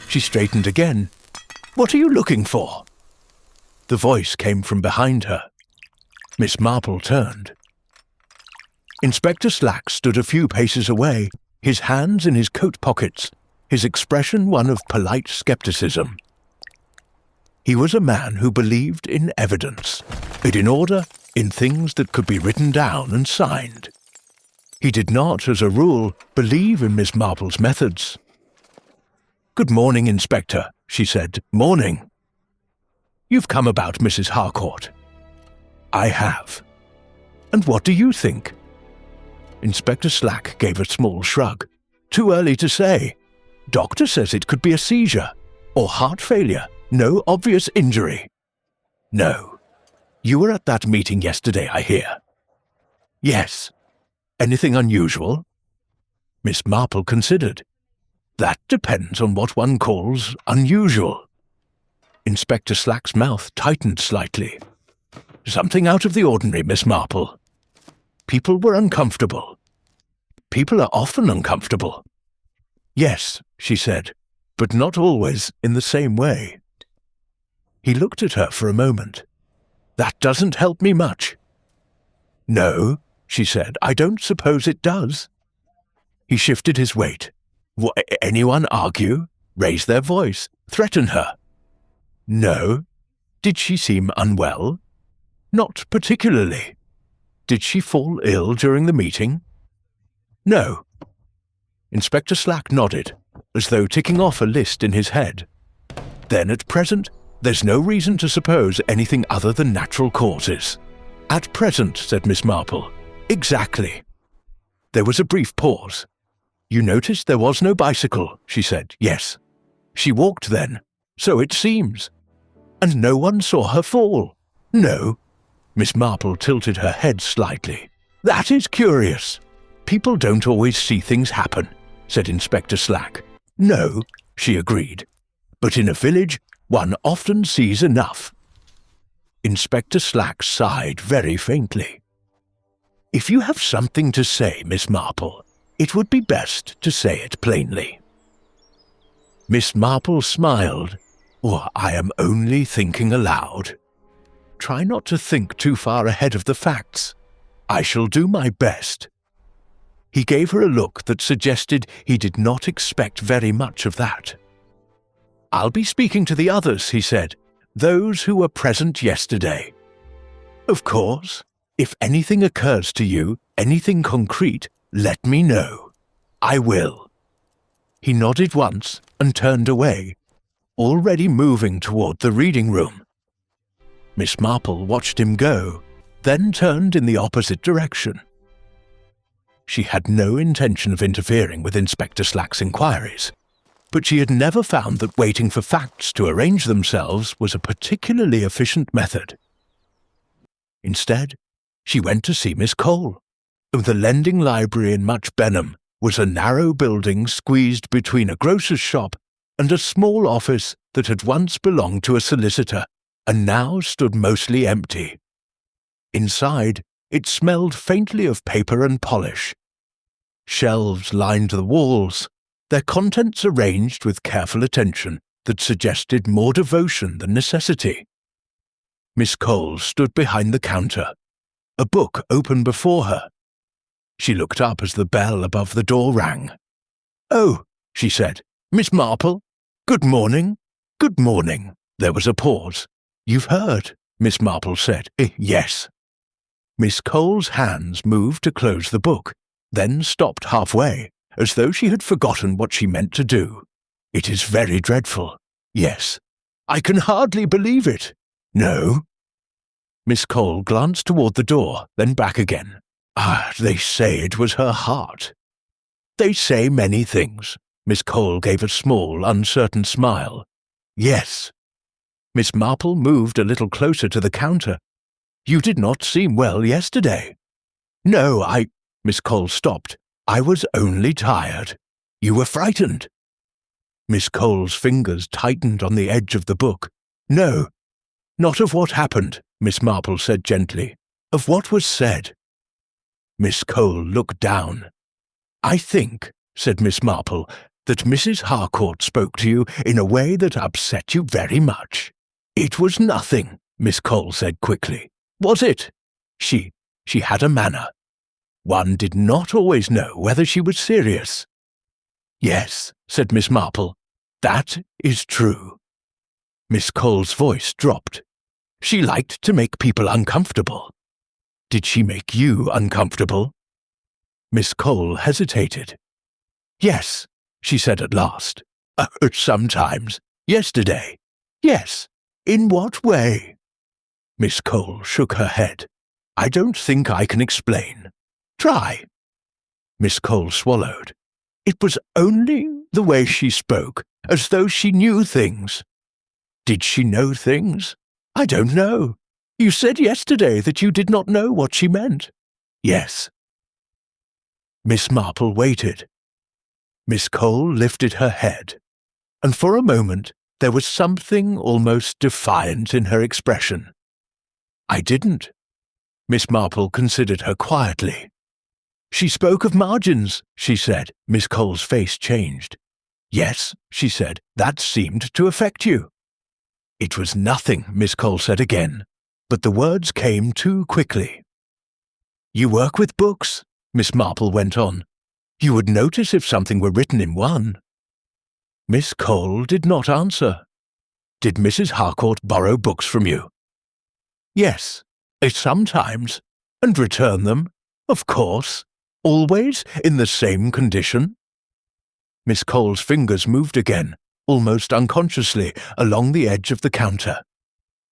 She straightened again. "What are you looking for?" The voice came from behind her. Miss Marple turned. Inspector Slack stood a few paces away, his hands in his coat pockets, his expression one of polite skepticism. He was a man who believed in evidence, in order, in things that could be written down and signed. He did not, as a rule, believe in Miss Marple's methods. "Good morning, Inspector," she said. "Morning. You've come about Mrs. Harcourt." "I have. And what do you think?" Inspector Slack gave a small shrug. "Too early to say. Doctor says it could be a seizure, or heart failure, no obvious injury." "No. You were at that meeting yesterday, I hear." "Yes. Anything unusual?" Miss Marple considered. "That depends on what one calls unusual." Inspector Slack's mouth tightened slightly. "Something out of the ordinary, Miss Marple. People were uncomfortable. People are often uncomfortable." "Yes," she said, "but not always in the same way." He looked at her for a moment. "That doesn't help me much." "No," she said, "I don't suppose it does." He shifted his weight. Anyone argue? Raise their voice? Threaten her? No. Did she seem unwell? Not particularly. Did she fall ill during the meeting? No. Inspector Slack nodded, as though ticking off a list in his head. Then at present, there's no reason to suppose anything other than natural causes. At present, said Miss Marple. Exactly. There was a brief pause. You noticed there was no bicycle, she said. Yes. She walked then, so it seems. And no one saw her fall. No. Miss Marple tilted her head slightly. That is curious. People don't always see things happen, said Inspector Slack. No, she agreed. But in a village, one often sees enough. Inspector Slack sighed very faintly. If you have something to say, Miss Marple, it would be best to say it plainly. Miss Marple smiled. Oh, I am only thinking aloud. Try not to think too far ahead of the facts. I shall do my best. He gave her a look that suggested he did not expect very much of that. I'll be speaking to the others, he said, those who were present yesterday. Of course, if anything occurs to you, anything concrete, let me know. I will. He nodded once and turned away, already moving toward the reading room. Miss Marple watched him go, then turned in the opposite direction. She had no intention of interfering with Inspector Slack's inquiries, but she had never found that waiting for facts to arrange themselves was a particularly efficient method. Instead, she went to see Miss Cole. The lending library in Much Benham was a narrow building squeezed between a grocer's shop and a small office that had once belonged to a solicitor and now stood mostly empty. Inside, it smelled faintly of paper and polish. Shelves lined the walls, their contents arranged with careful attention that suggested more devotion than necessity. Miss Cole stood behind the counter, a book open before her. She looked up as the bell above the door rang. Oh, she said, Miss Marple, good morning. Good morning. There was a pause. You've heard, Miss Marple said. Yes. Miss Cole's hands moved to close the book, then stopped halfway, as though she had forgotten what she meant to do. It is very dreadful. Yes. I can hardly believe it. No. Miss Cole glanced toward the door, then back again. They say it was her heart. They say many things. Miss Cole gave a small, uncertain smile. Yes. Miss Marple moved a little closer to the counter. You did not seem well yesterday. No, Miss Cole stopped. I was only tired. You were frightened. Miss Cole's fingers tightened on the edge of the book. No, not of what happened, Miss Marple said gently. Of what was said. Miss Cole looked down. I think, said Miss Marple, that Mrs. Harcourt spoke to you in a way that upset you very much. It was nothing, Miss Cole said quickly. Was it? She had a manner. One did not always know whether she was serious. Yes, said Miss Marple, that is true. Miss Cole's voice dropped. She liked to make people uncomfortable. Did she make you uncomfortable? Miss Cole hesitated. Yes, she said at last. Sometimes. Yesterday. Yes. In what way? Miss Cole shook her head. I don't think I can explain. Try. Miss Cole swallowed. It was only the way she spoke, as though she knew things. Did she know things? I don't know. You said yesterday that you did not know what she meant. Yes. Miss Marple waited. Miss Cole lifted her head, and for a moment there was something almost defiant in her expression. I didn't. Miss Marple considered her quietly. She spoke of margins, she said. Miss Cole's face changed. Yes, she said, that seemed to affect you. It was nothing, Miss Cole said again, but the words came too quickly. You work with books, Miss Marple went on. You would notice if something were written in one. Miss Cole did not answer. Did Mrs. Harcourt borrow books from you? Yes, sometimes, and return them, of course, always in the same condition. Miss Cole's fingers moved again, almost unconsciously, along the edge of the counter.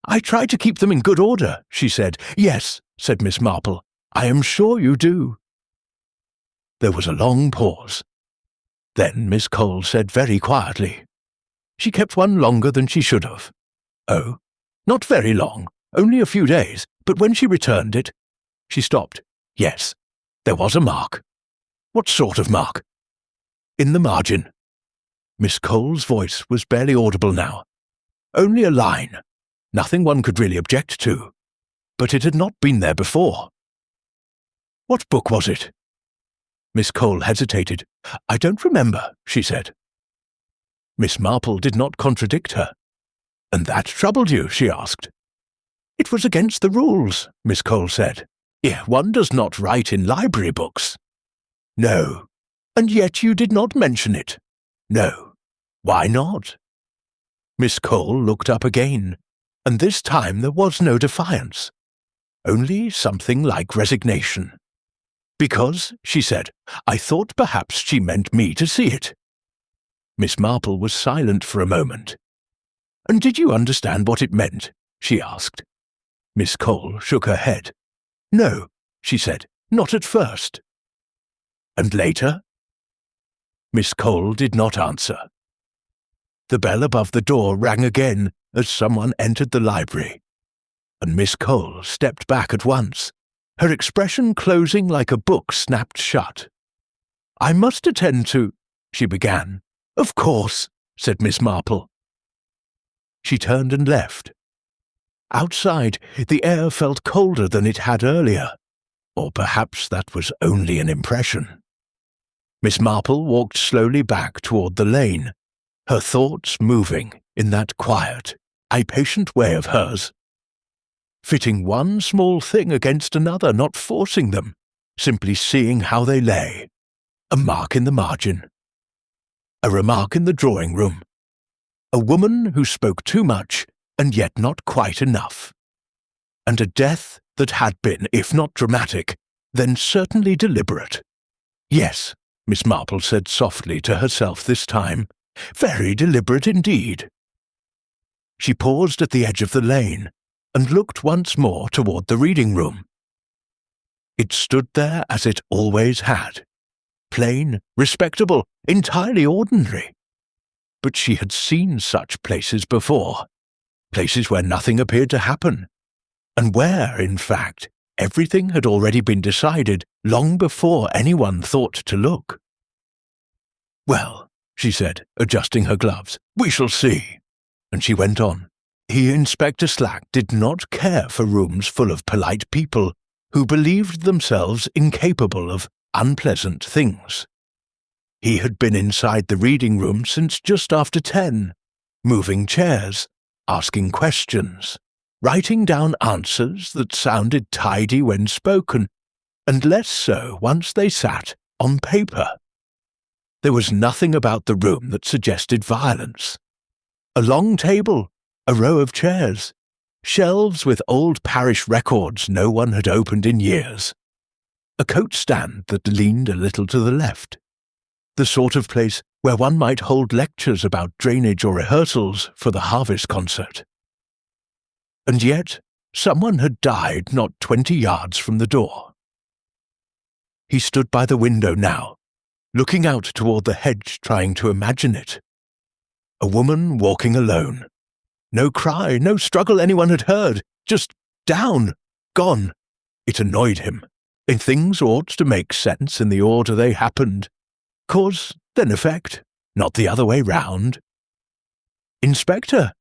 I try to keep them in good order, she said. Yes, said Miss Marple, I am sure you do. There was a long pause. Then Miss Cole said very quietly, She kept one longer than she should have. Oh, not very long, only a few days, but when she returned it, she stopped. Yes, there was a mark. What sort of mark? In the margin. Miss Cole's voice was barely audible now. Only a line, nothing one could really object to, but it had not been there before. What book was it? Miss Cole hesitated. I don't remember, she said. Miss Marple did not contradict her. And that troubled you, she asked. It was against the rules, Miss Cole said. One does not write in library books. No, and yet you did not mention it. No, why not? Miss Cole looked up again, and this time there was no defiance, only something like resignation. Because, she said, I thought perhaps she meant me to see it. Miss Marple was silent for a moment. And did you understand what it meant? She asked. Miss Cole shook her head. No, she said, not at first. And later? Miss Cole did not answer. The bell above the door rang again as someone entered the library, and Miss Cole stepped back at once, her expression closing like a book snapped shut. I must attend to, she began. Of course, said Miss Marple. She turned and left. Outside, the air felt colder than it had earlier, or perhaps that was only an impression. Miss Marple walked slowly back toward the lane, her thoughts moving in that quiet, patient way of hers. Fitting one small thing against another, not forcing them, simply seeing how they lay. A mark in the margin. A remark in the drawing room. A woman who spoke too much and yet not quite enough. And a death that had been, if not dramatic, then certainly deliberate. Yes, Miss Marple said softly to herself this time, very deliberate indeed. She paused at the edge of the lane and looked once more toward the reading room. It stood there as it always had, plain, respectable, entirely ordinary. But she had seen such places before, places where nothing appeared to happen, and where, in fact, everything had already been decided long before anyone thought to look. "Well," she said, adjusting her gloves, "we shall see." And she went on. Inspector Slack did not care for rooms full of polite people who believed themselves incapable of unpleasant things. He had been inside the reading room since just after 10, moving chairs, asking questions, writing down answers that sounded tidy when spoken, and less so once they sat on paper. There was nothing about the room that suggested violence. A long table, a row of chairs, shelves with old parish records no one had opened in years, a coat stand that leaned a little to the left, the sort of place where one might hold lectures about drainage or rehearsals for the harvest concert. And yet, someone had died not 20 yards from the door. He stood by the window now, looking out toward the hedge, trying to imagine it. A woman walking alone. No cry, no struggle anyone had heard, just down, gone. It annoyed him. And things ought to make sense in the order they happened. Cause, then effect, not the other way round. "Inspector!"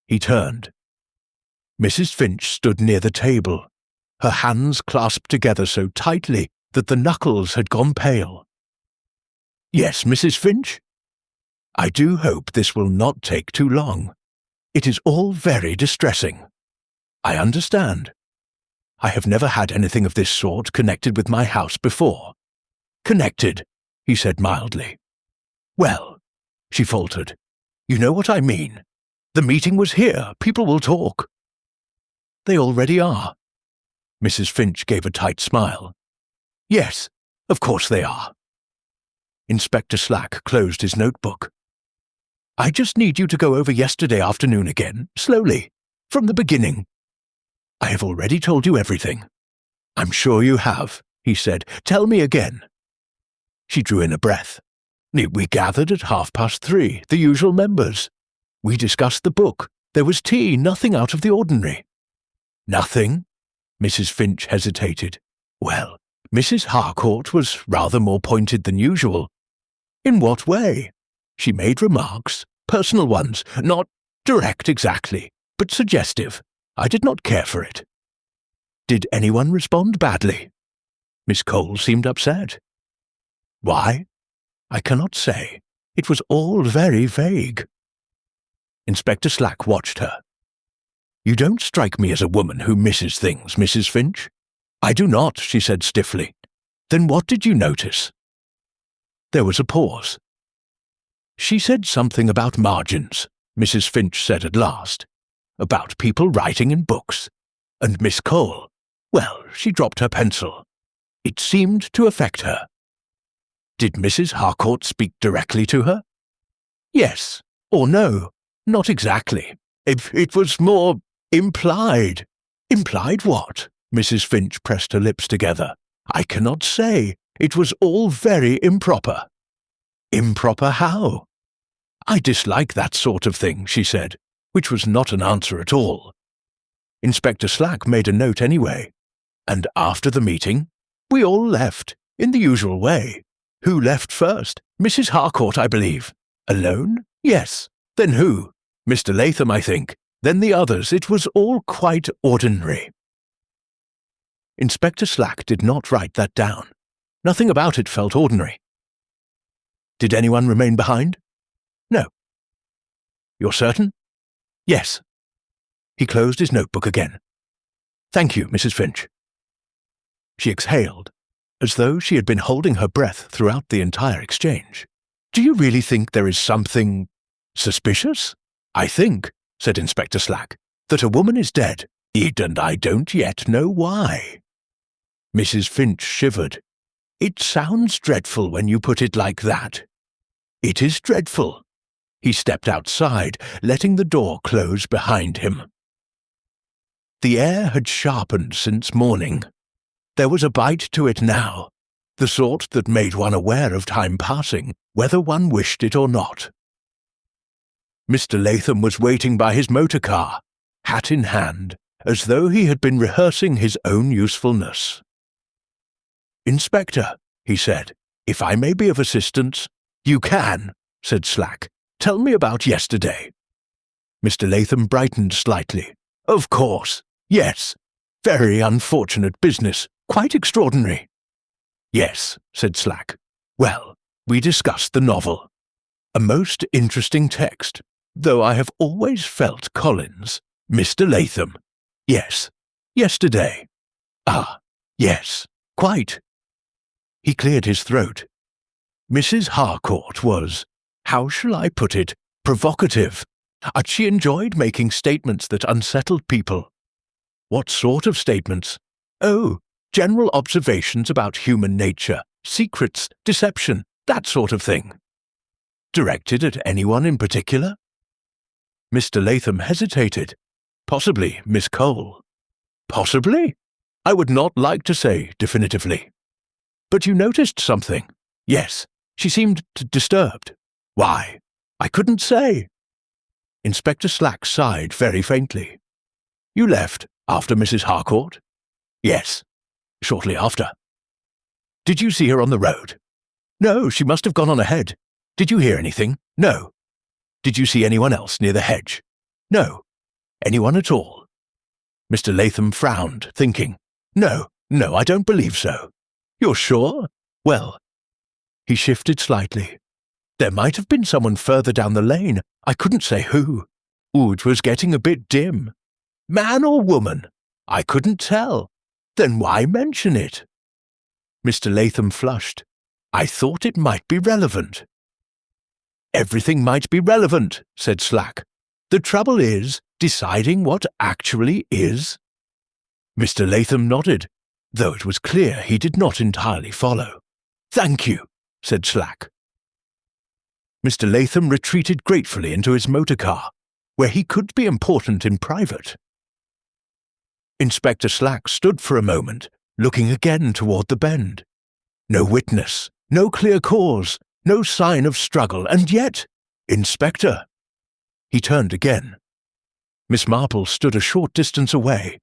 He turned. Mrs. Finch stood near the table, her hands clasped together so tightly that the knuckles had gone pale. "Yes, Mrs. Finch? I do hope this will not take too long. It is all very distressing. I understand. I have never had anything of this sort connected with my house before." "Connected," he said mildly. "Well," she faltered, "you know what I mean. The meeting was here. People will talk." "They already are." Mrs. Finch gave a tight smile. "Yes, of course they are." Inspector Slack closed his notebook. "I just need you to go over yesterday afternoon again, slowly, from the beginning. I have already told you everything." "I'm sure you have," he said. "Tell me again." She drew in a breath. "We gathered at 3:30, the usual members. We discussed the book. There was tea, nothing out of the ordinary." "Nothing?" Mrs. Finch hesitated. "Well, Mrs. Harcourt was rather more pointed than usual." "In what way?" "She made remarks, personal ones, not direct exactly, but suggestive. I did not care for it." "Did anyone respond badly?" Miss Cole seemed upset. "Why?" "I cannot say. It was all very vague." Inspector Slack watched her. "You don't strike me as a woman who misses things, Mrs. Finch." "I do not," she said stiffly. "Then what did you notice?" There was a pause. "She said something about margins," Mrs. Finch said at last. "About people writing in books. And Miss Cole, well, she dropped her pencil. It seemed to affect her." "Did Mrs. Harcourt speak directly to her?" "Yes, or no, not exactly. It was more implied." "Implied what?" Mrs. Finch pressed her lips together. "I cannot say. It was all very improper." "Improper how?" "I dislike that sort of thing," she said, which was not an answer at all. Inspector Slack made a note anyway. "And after the meeting, we all left, in the usual way." "Who left first?" "Mrs. Harcourt, I believe." "Alone?" "Yes." "Then who?" "Mr. Latham, I think. Then the others. It was all quite ordinary." Inspector Slack did not write that down. Nothing about it felt ordinary. "Did anyone remain behind?" "No." "You're certain?" "Yes." He closed his notebook again. "Thank you, Mrs. Finch." She exhaled, as though she had been holding her breath throughout the entire exchange. "Do you really think there is something suspicious?" "I think," said Inspector Slack, "that a woman is dead, and I don't yet know why." Mrs. Finch shivered. "It sounds dreadful when you put it like that." "It is dreadful." He stepped outside, letting the door close behind him. The air had sharpened since morning. There was a bite to it now, the sort that made one aware of time passing, whether one wished it or not. Mr. Latham was waiting by his motor car, hat in hand, as though he had been rehearsing his own usefulness. "Inspector," he said, "if I may be of assistance—" "You can," said Slack. "Tell me about yesterday." Mr. Latham brightened slightly. "Of course. Yes. Very unfortunate business. Quite extraordinary." "Yes," said Slack. "Well, we discussed the novel. A most interesting text, though I have always felt Collins—" "Mr. Latham." "Yes. Yesterday." "Ah, yes. Quite." He cleared his throat. "Mrs. Harcourt was, how shall I put it, provocative. She enjoyed making statements that unsettled people." "What sort of statements?" "Oh, general observations about human nature, secrets, deception, that sort of thing." "Directed at anyone in particular?" Mr. Latham hesitated. "Possibly Miss Cole." "Possibly? I would not like to say definitively." "But you noticed something?" "Yes. She seemed disturbed." "Why?" "I couldn't say." Inspector Slack sighed very faintly. "You left after Mrs. Harcourt?" "Yes. Shortly after." "Did you see her on the road?" "No, she must have gone on ahead." "Did you hear anything?" "No." "Did you see anyone else near the hedge?" "No." "Anyone at all?" Mr. Latham frowned, thinking. No, I don't believe so." "You're sure?" "Well—" He shifted slightly. "There might have been someone further down the lane. I couldn't say who. It was getting a bit dim." "Man or woman?" "I couldn't tell." "Then why mention it?" Mr. Latham flushed. "I thought it might be relevant." "Everything might be relevant," said Slack. "The trouble is deciding what actually is." Mr. Latham nodded, though it was clear he did not entirely follow. "Thank you," said Slack. Mr. Latham retreated gratefully into his motor car, where he could be important in private. Inspector Slack stood for a moment, looking again toward the bend. No witness, no clear cause, no sign of struggle, and yet— "Inspector!" He turned again. Miss Marple stood a short distance away,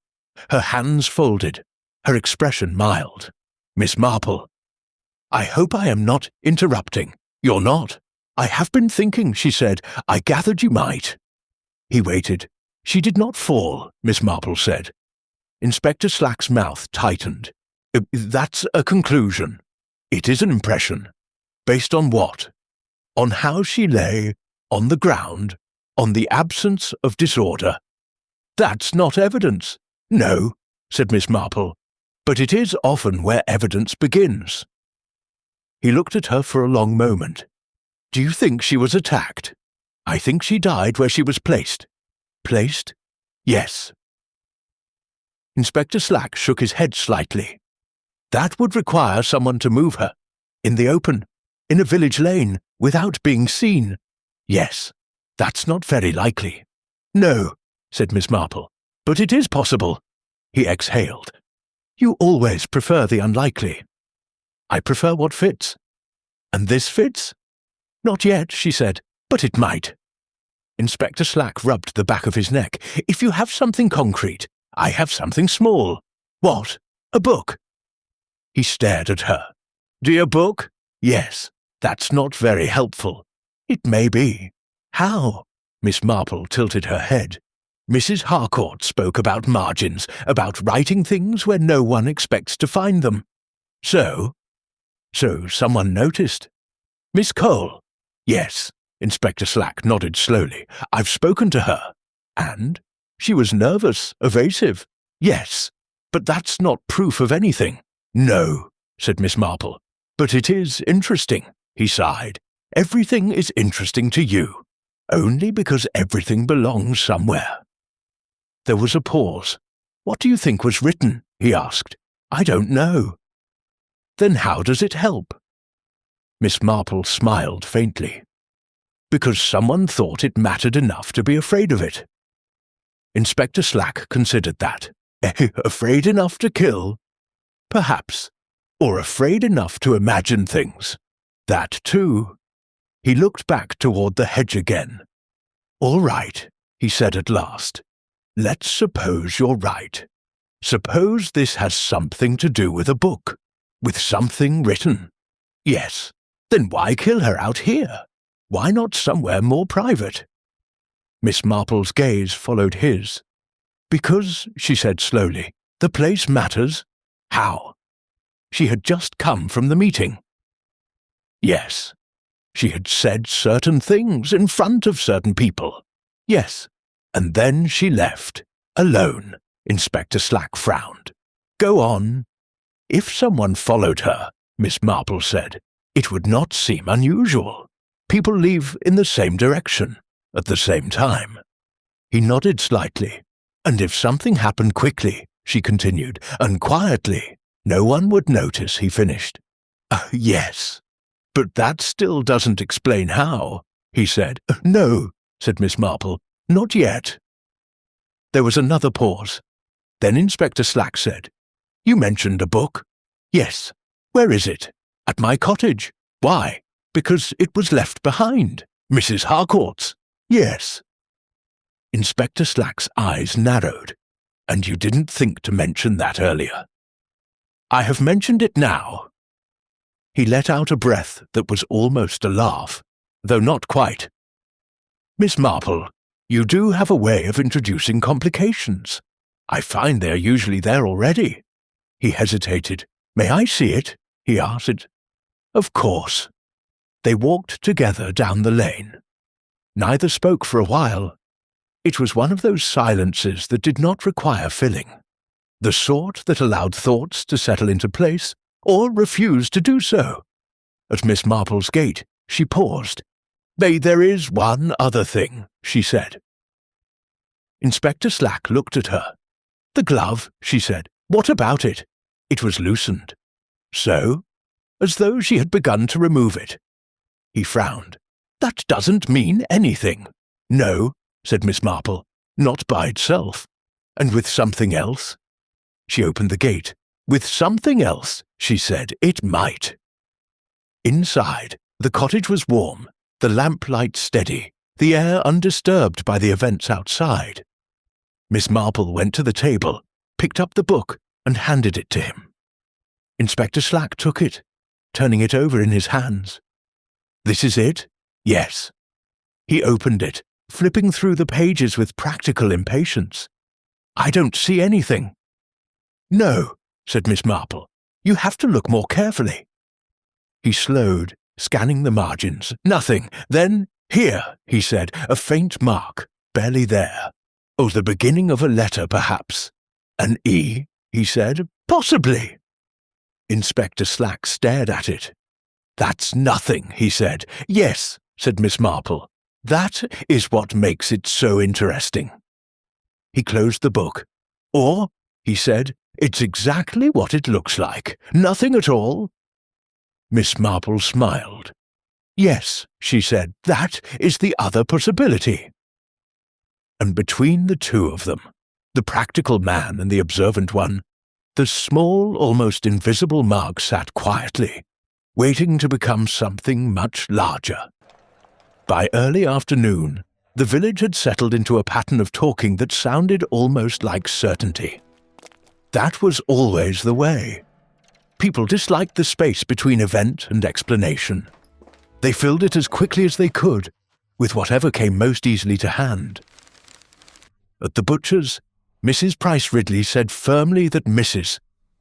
her hands folded, her expression mild. "Miss Marple." "I hope I am not interrupting." "You're not." "I have been thinking," she said. "I gathered you might." He waited. "She did not fall," Miss Marple said. Inspector Slack's mouth tightened. "That's a conclusion." "It is an impression." "Based on what?" "On how she lay, on the ground, on the absence of disorder." "That's not evidence." "No," said Miss Marple, "but it is often where evidence begins." He looked at her for a long moment. "Do you think she was attacked?" "I think she died where she was placed." "Placed?" "Yes." Inspector Slack shook his head slightly. "That would require someone to move her. In the open, in a village lane, without being seen." "Yes. That's not very likely." "No," said Miss Marple, "but it is possible." He exhaled. "You always prefer the unlikely." "I prefer what fits." "And this fits?" "Not yet," she said, "but it might." Inspector Slack rubbed the back of his neck. "If you have something concrete, I have something small." "What?" "A book." He stared at her. "Dear book?" "Yes. That's not very helpful." "It may be." "How?" Miss Marple tilted her head. "Mrs. Harcourt spoke about margins, about writing things where no one expects to find them." "So?" "So someone noticed." "Miss Cole?" "Yes." Inspector Slack nodded slowly. "I've spoken to her." "And?" "She was nervous, evasive." "Yes. But that's not proof of anything." "No," said Miss Marple. "But it is interesting." He sighed. "Everything is interesting to you." only because everything belongs somewhere. There was a pause. "What do you think was written?" he asked. "I don't know." "Then how does it help?" Miss Marple smiled faintly. "Because someone thought it mattered enough to be afraid of it." Inspector Slack considered that. Afraid enough to kill? Perhaps. Or afraid enough to imagine things. That too. He looked back toward the hedge again. "All right," he said at last. "Let's suppose you're right. Suppose this has something to do with a book, with something written. Yes, then why kill her out here? Why not somewhere more private?" Miss Marple's gaze followed his. "Because," she said slowly, "the place matters." "How?" She had just come from the meeting. Yes. She had said certain things in front of certain people. Yes. And then she left. Alone. Inspector Slack frowned. "Go on." "If someone followed her," Miss Marple said, "it would not seem unusual. People leave in the same direction, at the same time." He nodded slightly. "And if something happened quickly," she continued, "and quietly, no one would notice," he finished. Yes. But that still doesn't explain how," he said. "No," said Miss Marple, "not yet." There was another pause. Then Inspector Slack said, "You mentioned a book." "Yes. Where is it?" "At my cottage." "Why?" "Because it was left behind. Mrs. Harcourt's." "Yes." Inspector Slack's eyes narrowed. "And you didn't think to mention that earlier?" "I have mentioned it now." He let out a breath that was almost a laugh, though not quite. "Miss Marple, you do have a way of introducing complications. I find they are usually there already." He hesitated. "May I see it?" he asked. "Of course." They walked together down the lane. Neither spoke for a while. It was one of those silences that did not require filling, the sort that allowed thoughts to settle into place or refused to do so. At Miss Marple's gate, she paused. There is one other thing," she said. Inspector Slack looked at her. "The glove," she said. "What about it?" It was loosened. "So?" As though she had begun to remove it. He frowned. "That doesn't mean anything." "No," said Miss Marple, "not by itself. And with something else?" She opened the gate. "With something else," she said, "it might." Inside, the cottage was warm, the lamplight steady, the air undisturbed by the events outside. Miss Marple went to the table, picked up the book, and handed it to him. Inspector Slack took it, turning it over in his hands. "This is it?" "Yes." He opened it, flipping through the pages with practical impatience. "I don't see anything." "No," said Miss Marple. "You have to look more carefully." He slowed, scanning the margins. "Nothing. Then, here," he said, "a faint mark, barely there. Oh, the beginning of a letter, perhaps." "An E?" he said. "Possibly." Inspector Slack stared at it. "That's nothing," he said. "Yes," said Miss Marple. "That is what makes it so interesting." He closed the book. "Or," he said, "it's exactly what it looks like. Nothing at all." Miss Marple smiled. "Yes," she said, "that is the other possibility." And between the two of them, the practical man and the observant one, the small, almost invisible mark sat quietly, waiting to become something much larger. By early afternoon, the village had settled into a pattern of talking that sounded almost like certainty. That was always the way. People disliked the space between event and explanation. They filled it as quickly as they could, with whatever came most easily to hand. At the butcher's, Mrs. Price Ridley said firmly that Mrs.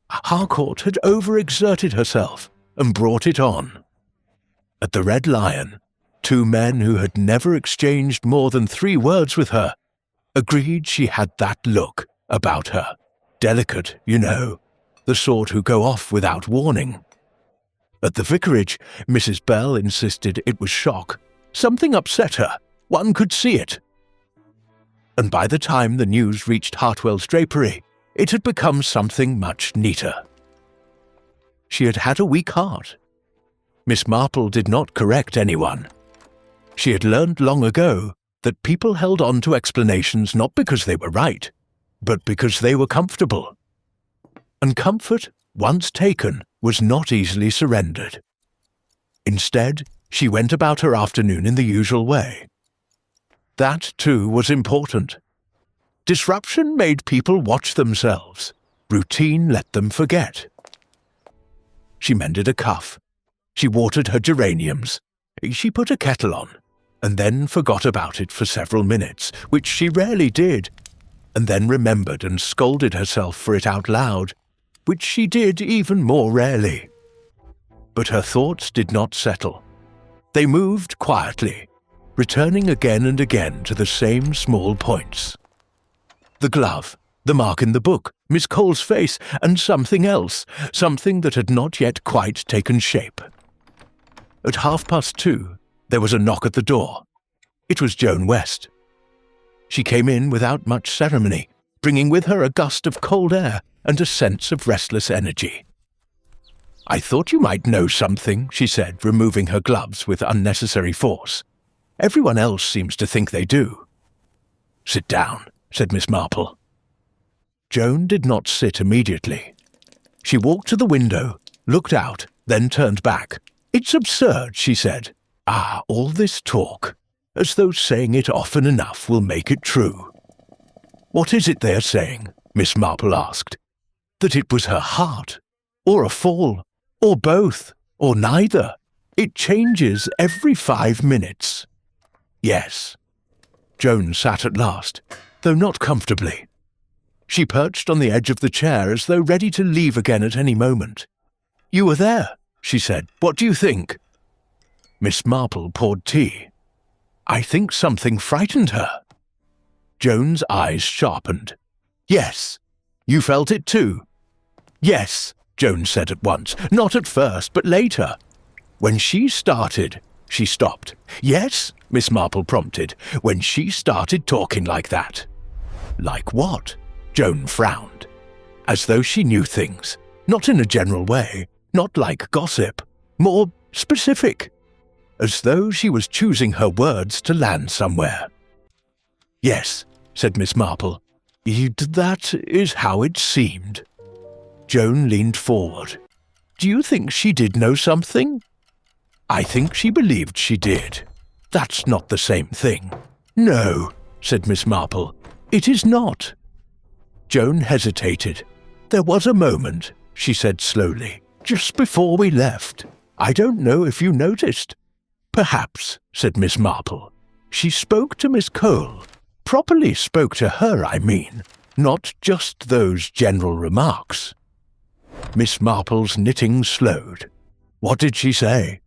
Harcourt had overexerted herself and brought it on. At the Red Lion, two men who had never exchanged more than 3 words with her agreed she had that look about her. Delicate, you know, the sort who go off without warning. At the vicarage, Mrs. Bell insisted it was shock. Something upset her. One could see it. And by the time the news reached Hartwell's drapery, it had become something much neater. She had had a weak heart. Miss Marple did not correct anyone. She had learned long ago that people held on to explanations not because they were right, but because they were comfortable. And comfort, once taken, was not easily surrendered. Instead, she went about her afternoon in the usual way. That, too, was important. Disruption made people watch themselves. Routine let them forget. She mended a cuff. She watered her geraniums. She put a kettle on, and then forgot about it for several minutes, which she rarely did, and then remembered and scolded herself for it out loud, which she did even more rarely. But her thoughts did not settle. They moved quietly, returning again and again to the same small points. The glove, the mark in the book, Miss Cole's face, and something else, something that had not yet quite taken shape. At 2:30, there was a knock at the door. It was Joan West. She came in without much ceremony, bringing with her a gust of cold air and a sense of restless energy. "I thought you might know something," she said, removing her gloves with unnecessary force. "Everyone else seems to think they do." "Sit down," said Miss Marple. Joan did not sit immediately. She walked to the window, looked out, then turned back. "It's absurd," she said. All this talk, as though saying it often enough will make it true." "What is it they are saying?" Miss Marple asked. "That it was her heart, or a fall, or both, or neither. It changes every 5 minutes." "Yes." Joan sat at last, though not comfortably. She perched on the edge of the chair as though ready to leave again at any moment. "You were there," she said. "What do you think?" Miss Marple poured tea. "I think something frightened her." Joan's eyes sharpened. "Yes. You felt it too?" "Yes," Joan said at once. "Not at first, but later. When she started—" She stopped. "Yes," Miss Marple prompted. "When she started talking like that." "Like what?" Joan frowned. As though she knew things. Not in a general way. Not like gossip. More specific. As though she was choosing her words to land somewhere. "Yes," said Miss Marple. "That is how it seemed." Joan leaned forward. "Do you think she did know something?" "I think she believed she did. That's not the same thing." "No," said Miss Marple. "It is not." Joan hesitated. "There was a moment," she said slowly, "just before we left. I don't know if you noticed." "Perhaps," said Miss Marple. "She spoke to Miss Cole. Properly spoke to her, I mean. Not just those general remarks." Miss Marple's knitting slowed. "What did she say?"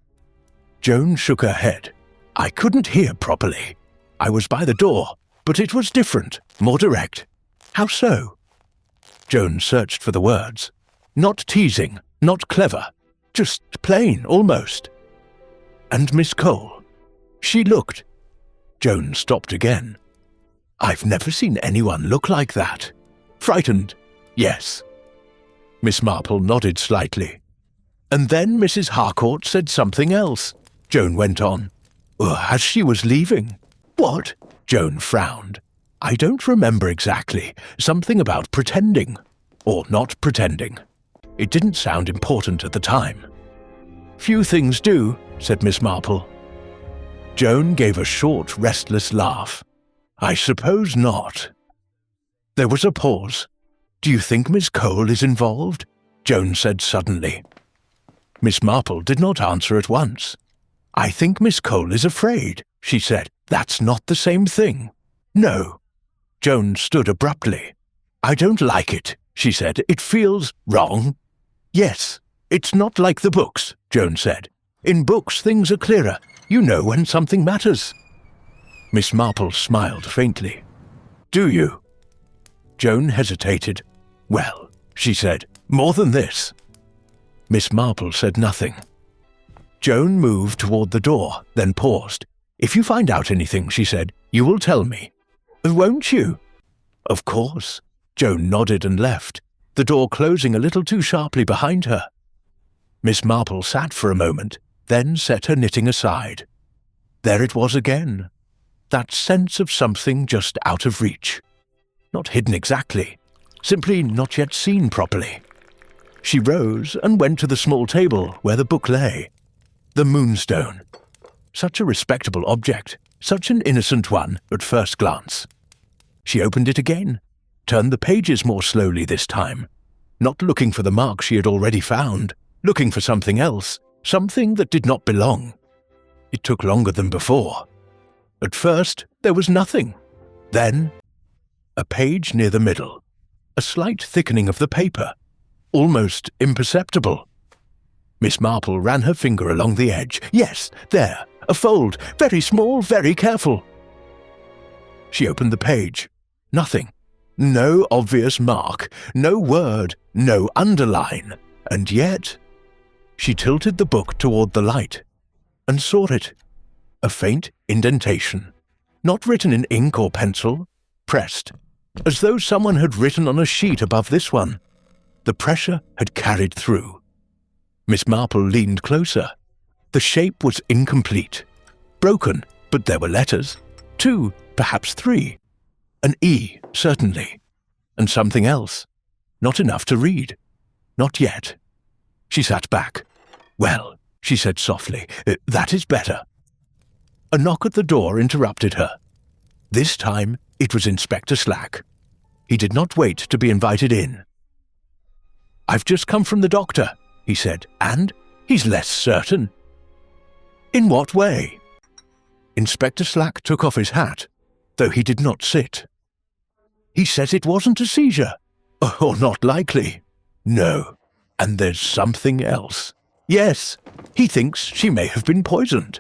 Joan shook her head. "I couldn't hear properly. I was by the door, but it was different, more direct." "How so?" Joan searched for the words. "Not teasing, not clever. Just plain, almost." "And Miss Cole?" "She looked—" Joan stopped again. "I've never seen anyone look like that. Frightened?" "Yes." Miss Marple nodded slightly. "And then Mrs. Harcourt said something else," Joan went on. "As she was leaving." "What?" Joan frowned. "I don't remember exactly. Something about pretending. Or not pretending. It didn't sound important at the time." "Few things do," said Miss Marple. Joan gave a short, restless laugh. "I suppose not." There was a pause. "Do you think Miss Cole is involved?" Joan said suddenly. Miss Marple did not answer at once. "I think Miss Cole is afraid," she said. "That's not the same thing." "No." Joan stood abruptly. "I don't like it," she said. "It feels wrong." "Yes, it's not like the books," Joan said. "In books things are clearer. You know when something matters." Miss Marple smiled faintly. "Do you?" Joan hesitated. "Well," she said, "more than this." Miss Marple said nothing. Joan moved toward the door, then paused. "If you find out anything," she said, "you will tell me. Won't you?" "Of course." Joan nodded and left, the door closing a little too sharply behind her. Miss Marple sat for a moment, then set her knitting aside. There it was again, that sense of something just out of reach. Not hidden exactly, simply not yet seen properly. She rose and went to the small table where the book lay. The Moonstone. Such a respectable object, such an innocent one at first glance. She opened it again, turned the pages more slowly this time, not looking for the mark she had already found, looking for something else, something that did not belong. It took longer than before. At first, there was nothing. Then, a page near the middle, a slight thickening of the paper, almost imperceptible. Miss Marple ran her finger along the edge. Yes, there, a fold, very small, very careful. She opened the page. Nothing. No obvious mark, no word, no underline, and yet she tilted the book toward the light and saw it. A faint indentation, not written in ink or pencil, pressed, as though someone had written on a sheet above this one. The pressure had carried through. Miss Marple leaned closer. The shape was incomplete, broken, but there were letters, 2, perhaps 3. An E, certainly, and something else. Not enough to read. Not yet. She sat back. "Well," she said softly, "that is better." A knock at the door interrupted her. This time it was Inspector Slack. He did not wait to be invited in. "I've just come from the doctor," he said, "and he's less certain." "In what way?" Inspector Slack took off his hat, though he did not sit. "He says it wasn't a seizure. Or not likely. No. And there's something else. Yes, he thinks she may have been poisoned."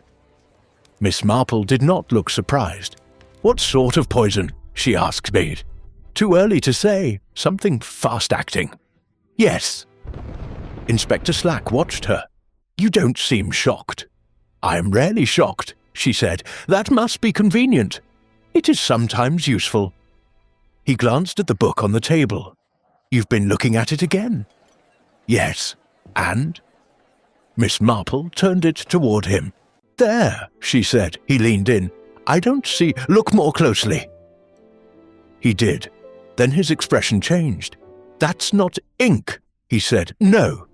Miss Marple did not look surprised. "What sort of poison?" she asked Mead. "Too early to say. Something fast-acting." "Yes." Inspector Slack watched her. "You don't seem shocked." "I am rarely shocked," she said. "That must be convenient. It is sometimes useful." He glanced at the book on the table. "You've been looking at it again?" "Yes. And?" Miss Marple turned it toward him. "There," she said. He leaned in. "I don't see. Look more closely." He did. Then his expression changed. "That's not ink," he said. "No.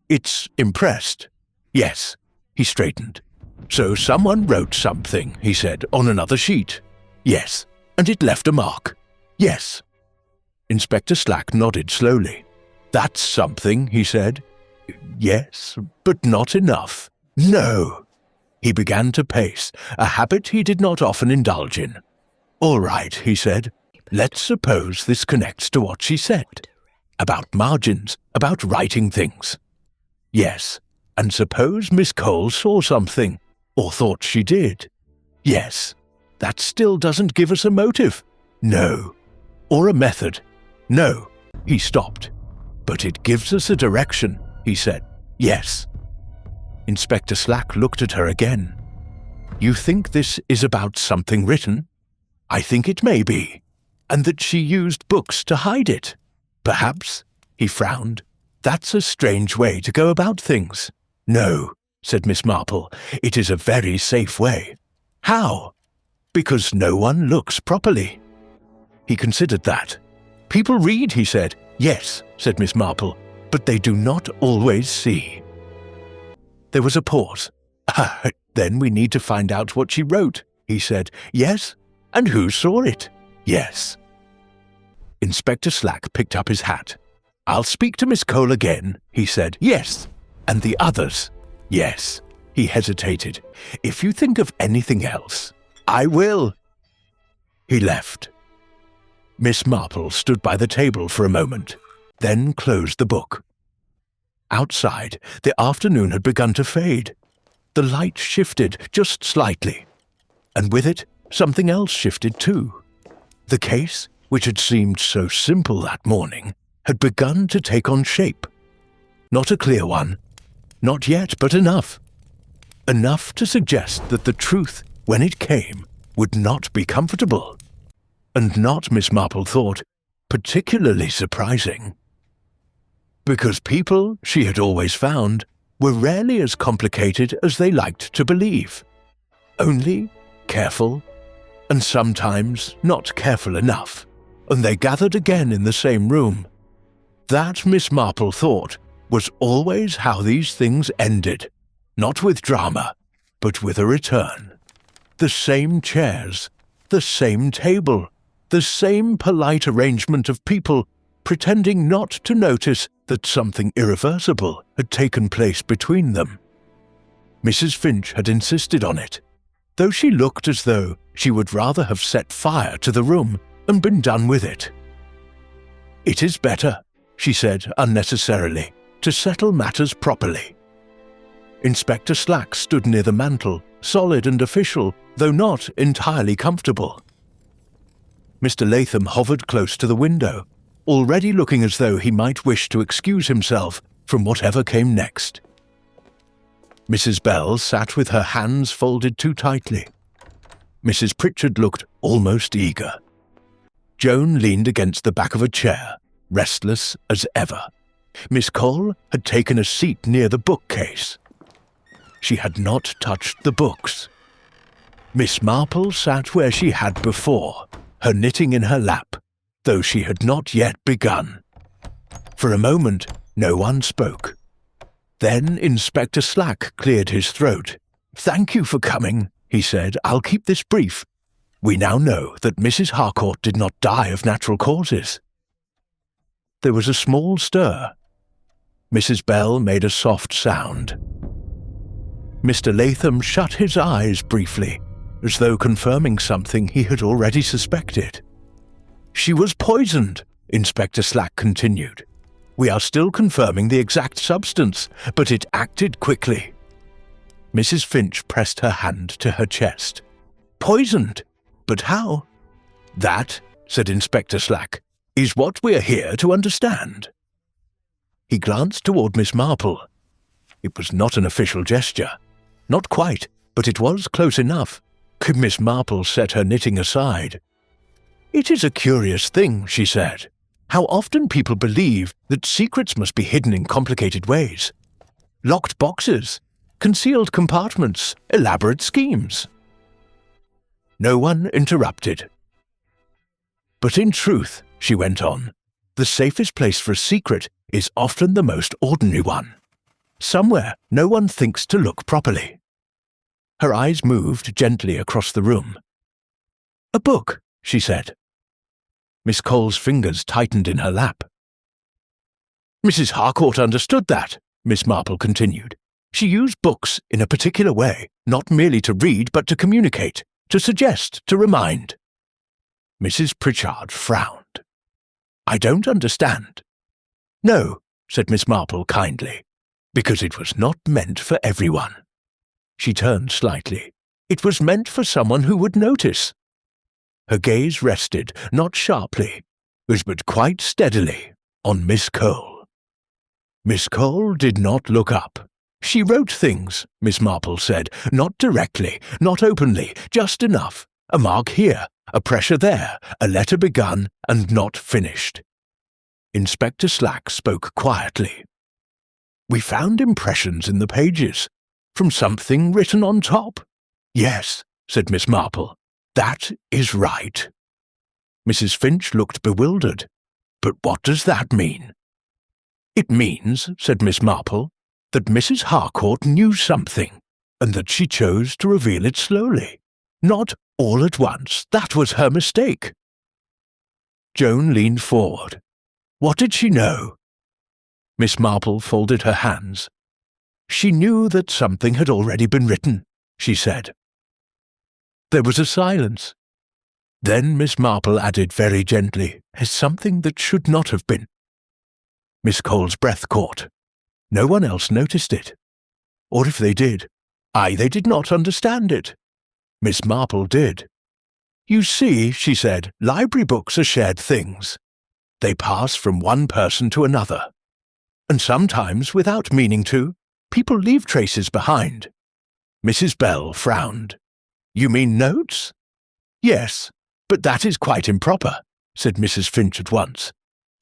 It's impressed." "Yes." He straightened. "So someone wrote something," he said, "on another sheet." "Yes. And it left a mark." "Yes." Inspector Slack nodded slowly. "That's something," he said. "Yes, but not enough." "No." He began to pace, a habit he did not often indulge in. "All right," he said. "Let's suppose this connects to what she said. About margins, about writing things." "Yes. And suppose Miss Cole saw something, or thought she did." "Yes. That still doesn't give us a motive." "No." "Or a method." "No." He stopped. "But it gives us a direction," he said. "Yes." Inspector Slack looked at her again. "You think this is about something written?" "I think it may be. And that she used books to hide it. Perhaps." He frowned. "That's a strange way to go about things." "No," said Miss Marple. "It is a very safe way." "How?" "Because no one looks properly." He considered that. "People read," he said. "Yes," said Miss Marple, "but they do not always see." There was a pause. "Then we need to find out what she wrote," he said. "Yes? And who saw it?" "Yes." Inspector Slack picked up his hat. "I'll speak to Miss Cole again," he said. "Yes. And the others?" "Yes." He hesitated. "If you think of anything else." "I will." He left. Miss Marple stood by the table for a moment, then closed the book. Outside, the afternoon had begun to fade. The light shifted just slightly, and with it, something else shifted too. The case, which had seemed so simple that morning, had begun to take on shape. Not a clear one, not yet, but enough. Enough to suggest that the truth when it came, would not be comfortable, and not, Miss Marple thought, particularly surprising. Because people, she had always found, were rarely as complicated as they liked to believe. Only careful, and sometimes not careful enough, and they gathered again in the same room. That, Miss Marple thought, was always how these things ended, not with drama, but with a return. The same chairs, the same table, the same polite arrangement of people pretending not to notice that something irreversible had taken place between them. Mrs. Finch had insisted on it, though she looked as though she would rather have set fire to the room and been done with it. "It is better," she said unnecessarily, "to settle matters properly." Inspector Slack stood near the mantel, solid and official, though not entirely comfortable. Mr. Latham hovered close to the window, already looking as though he might wish to excuse himself from whatever came next. Mrs. Bell sat with her hands folded too tightly. Mrs. Pritchard looked almost eager. Joan leaned against the back of a chair, restless as ever. Miss Cole had taken a seat near the bookcase. She had not touched the books. Miss Marple sat where she had before, her knitting in her lap, though she had not yet begun. For a moment, no one spoke. Then Inspector Slack cleared his throat. "Thank you for coming," he said. "I'll keep this brief. We now know that Mrs. Harcourt did not die of natural causes." There was a small stir. Mrs. Bell made a soft sound. Mr. Latham shut his eyes briefly, as though confirming something he had already suspected. "She was poisoned," Inspector Slack continued. "We are still confirming the exact substance, but it acted quickly." Mrs. Finch pressed her hand to her chest. "Poisoned? But how?" "That," said Inspector Slack, "is what we are here to understand." He glanced toward Miss Marple. It was not an official gesture. Not quite, but it was close enough. Could Miss Marple set her knitting aside? "It is a curious thing," she said, "how often people believe that secrets must be hidden in complicated ways. Locked boxes, concealed compartments, elaborate schemes." No one interrupted. "But in truth," she went on, "the safest place for a secret is often the most ordinary one. Somewhere no one thinks to look properly." Her eyes moved gently across the room. "A book," she said. Miss Cole's fingers tightened in her lap. "Mrs. Harcourt understood that," Miss Marple continued. "She used books in a particular way, not merely to read but to communicate, to suggest, to remind." Mrs. Pritchard frowned. "I don't understand." "No," said Miss Marple kindly, "because it was not meant for everyone." She turned slightly. "It was meant for someone who would notice." Her gaze rested, not sharply, but quite steadily, on Miss Cole. Miss Cole did not look up. "She wrote things," Miss Marple said, "not directly, not openly, just enough. A mark here, a pressure there, a letter begun and not finished." Inspector Slack spoke quietly. "We found impressions in the pages, from something written on top." "Yes," said Miss Marple, "that is right." Mrs. Finch looked bewildered. "But what does that mean?" "It means," said Miss Marple, "that Mrs. Harcourt knew something, and that she chose to reveal it slowly. Not all at once. That was her mistake." Joan leaned forward. "What did she know?" Miss Marple folded her hands. "She knew that something had already been written," she said. There was a silence. Then Miss Marple added very gently, "Something that should not have been." Miss Cole's breath caught. No one else noticed it. Or if they did, they did not understand it. Miss Marple did. "You see," she said, "library books are shared things. They pass from one person to another. And sometimes, without meaning to, people leave traces behind." Mrs. Bell frowned. You mean notes? Yes, but that is quite improper, said Mrs. Finch at once.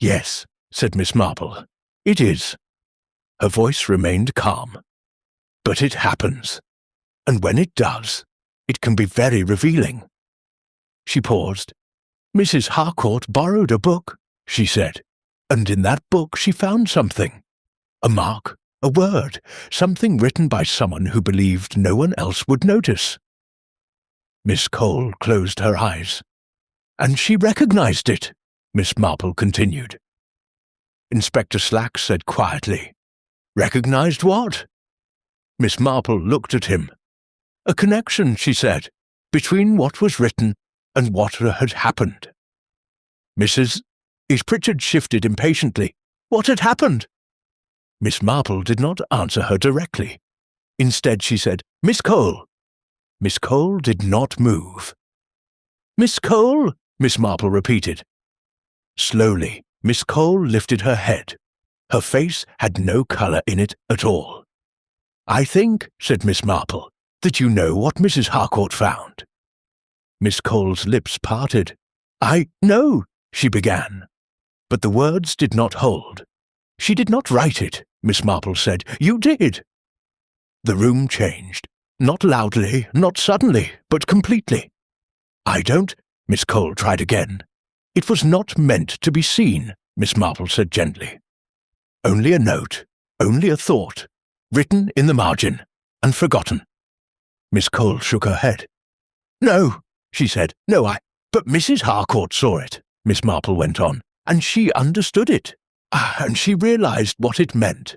Yes, said Miss Marple. It is. Her voice remained calm. But it happens. And when it does, it can be very revealing. She paused. Mrs. Harcourt borrowed a book, she said, and in that book she found something. A mark, a word, something written by someone who believed no one else would notice. Miss Cole closed her eyes. And she recognized it, Miss Marple continued. Inspector Slack said quietly, Recognized what? Miss Marple looked at him. A connection, she said, between what was written and what had happened. Mrs. Pritchard shifted impatiently. What had happened? Miss Marple did not answer her directly. Instead she said, Miss Cole. Miss Cole did not move. Miss Cole, Miss Marple repeated. Slowly, Miss Cole lifted her head. Her face had no colour in it at all. I think, said Miss Marple, that you know what Mrs. Harcourt found. Miss Cole's lips parted. I know, she began. But the words did not hold. She did not write it, Miss Marple said. You did. The room changed. Not loudly, not suddenly, but completely. I don't, Miss Cole tried again. It was not meant to be seen, Miss Marple said gently. Only a note, only a thought, written in the margin, and forgotten. Miss Cole shook her head. No, she said, no, but Mrs. Harcourt saw it, Miss Marple went on, and she understood it, and she realized what it meant.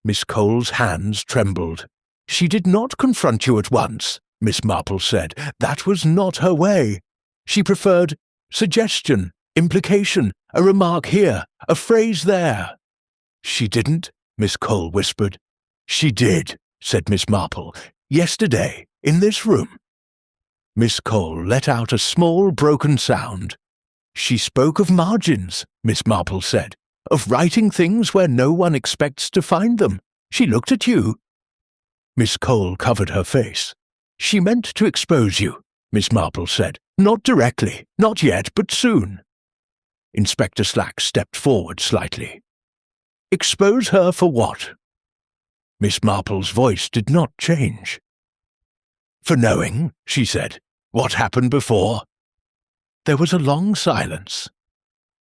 Miss Cole's hands trembled. She did not confront you at once, Miss Marple said. That was not her way. She preferred suggestion, implication, a remark here, a phrase there. She didn't, Miss Cole whispered. She did, said Miss Marple, yesterday, in this room. Miss Cole let out a small broken sound. She spoke of margins, Miss Marple said, of writing things where no one expects to find them. She looked at you. Miss Cole covered her face. She meant to expose you, Miss Marple said. Not directly, not yet, but soon. Inspector Slack stepped forward slightly. Expose her for what? Miss Marple's voice did not change. For knowing, she said, what happened before. There was a long silence.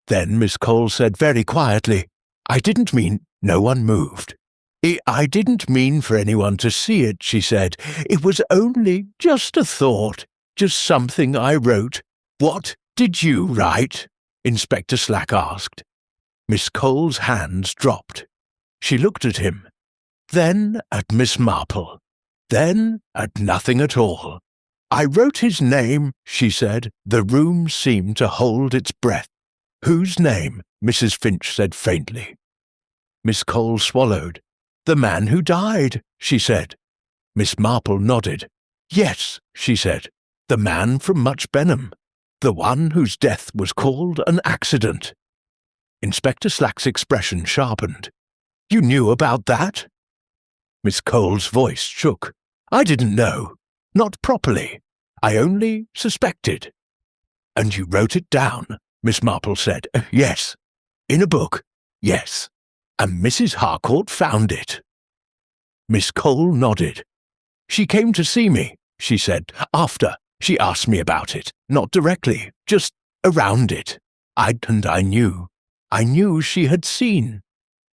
Then Miss Cole said very quietly, I didn't mean no one moved. I didn't mean for anyone to see it, she said. It was only just a thought, just something I wrote. What did you write? Inspector Slack asked. Miss Cole's hands dropped. She looked at him, then at Miss Marple, then at nothing at all. I wrote his name, she said. The room seemed to hold its breath. Whose name? Mrs. Finch said faintly. Miss Cole swallowed. The man who died, she said. Miss Marple nodded. Yes, she said. The man from Much Benham. The one whose death was called an accident. Inspector Slack's expression sharpened. You knew about that? Miss Cole's voice shook. I didn't know. Not properly. I only suspected. And you wrote it down, Miss Marple said. Yes. In a book? Yes. And Mrs. Harcourt found it. Miss Cole nodded. She came to see me, she said, after. She asked me about it. Not directly, just around it. I knew. I knew she had seen.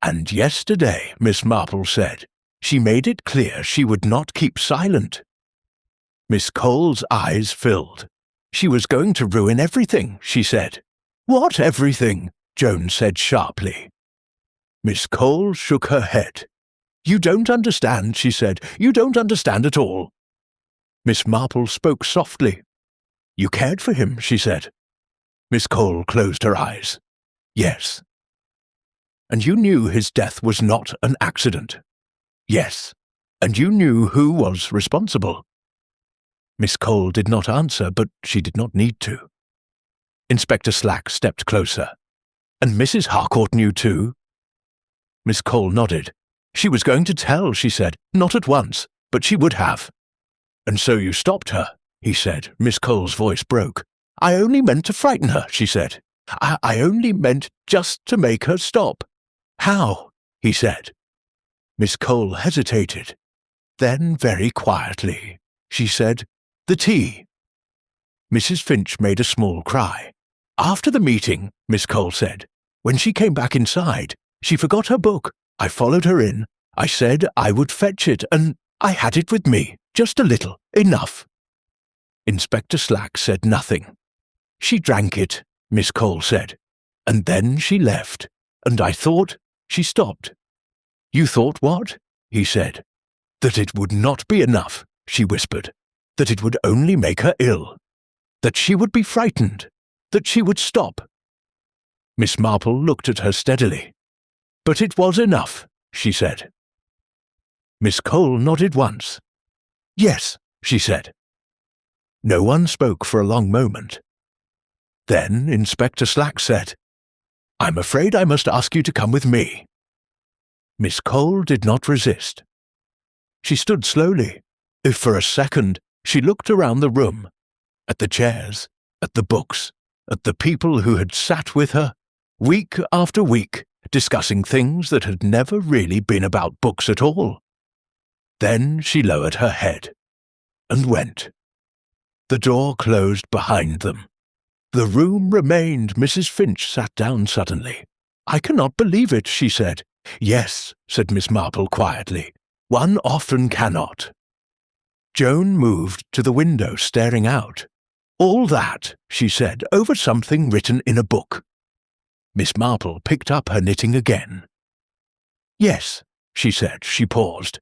And yesterday, Miss Marple said, she made it clear she would not keep silent. Miss Cole's eyes filled. She was going to ruin everything, she said. What everything? Joan said sharply. Miss Cole shook her head. You don't understand, she said. You don't understand at all. Miss Marple spoke softly. You cared for him, she said. Miss Cole closed her eyes. Yes. And you knew his death was not an accident. Yes. And you knew who was responsible. Miss Cole did not answer, but she did not need to. Inspector Slack stepped closer. And Mrs. Harcourt knew too? Miss Cole nodded. She was going to tell, she said. Not at once, but she would have. And so you stopped her, he said. Miss Cole's voice broke. "I only meant to frighten her," she said. I only meant just to make her stop." "How?" he said. Miss Cole hesitated. Then, very quietly, she said, "The tea." Mrs. Finch made a small cry. "After the meeting," Miss Cole said, "when she came back inside, she forgot her book. I followed her in. I said I would fetch it, and I had it with me, just a little, enough." Inspector Slack said nothing. "She drank it," Miss Cole said, "and then she left, and I thought—" She stopped. "You thought what?" he said. "That it would not be enough," she whispered, "that it would only make her ill, that she would be frightened, that she would stop." Miss Marple looked at her steadily. "But it was enough," she said. Miss Cole nodded once. "Yes," she said. No one spoke for a long moment. Then Inspector Slack said, "I'm afraid I must ask you to come with me." Miss Cole did not resist. She stood slowly. If for a second she looked around the room, at the chairs, at the books, at the people who had sat with her, week after week, discussing things that had never really been about books at all. Then she lowered her head and went. The door closed behind them. The room remained. Mrs. Finch sat down suddenly. "I cannot believe it," she said. "Yes," said Miss Marple quietly. "One often cannot." Joan moved to the window, staring out. "All that," she said, "over something written in a book." Miss Marple picked up her knitting again. "Yes," she said. She paused,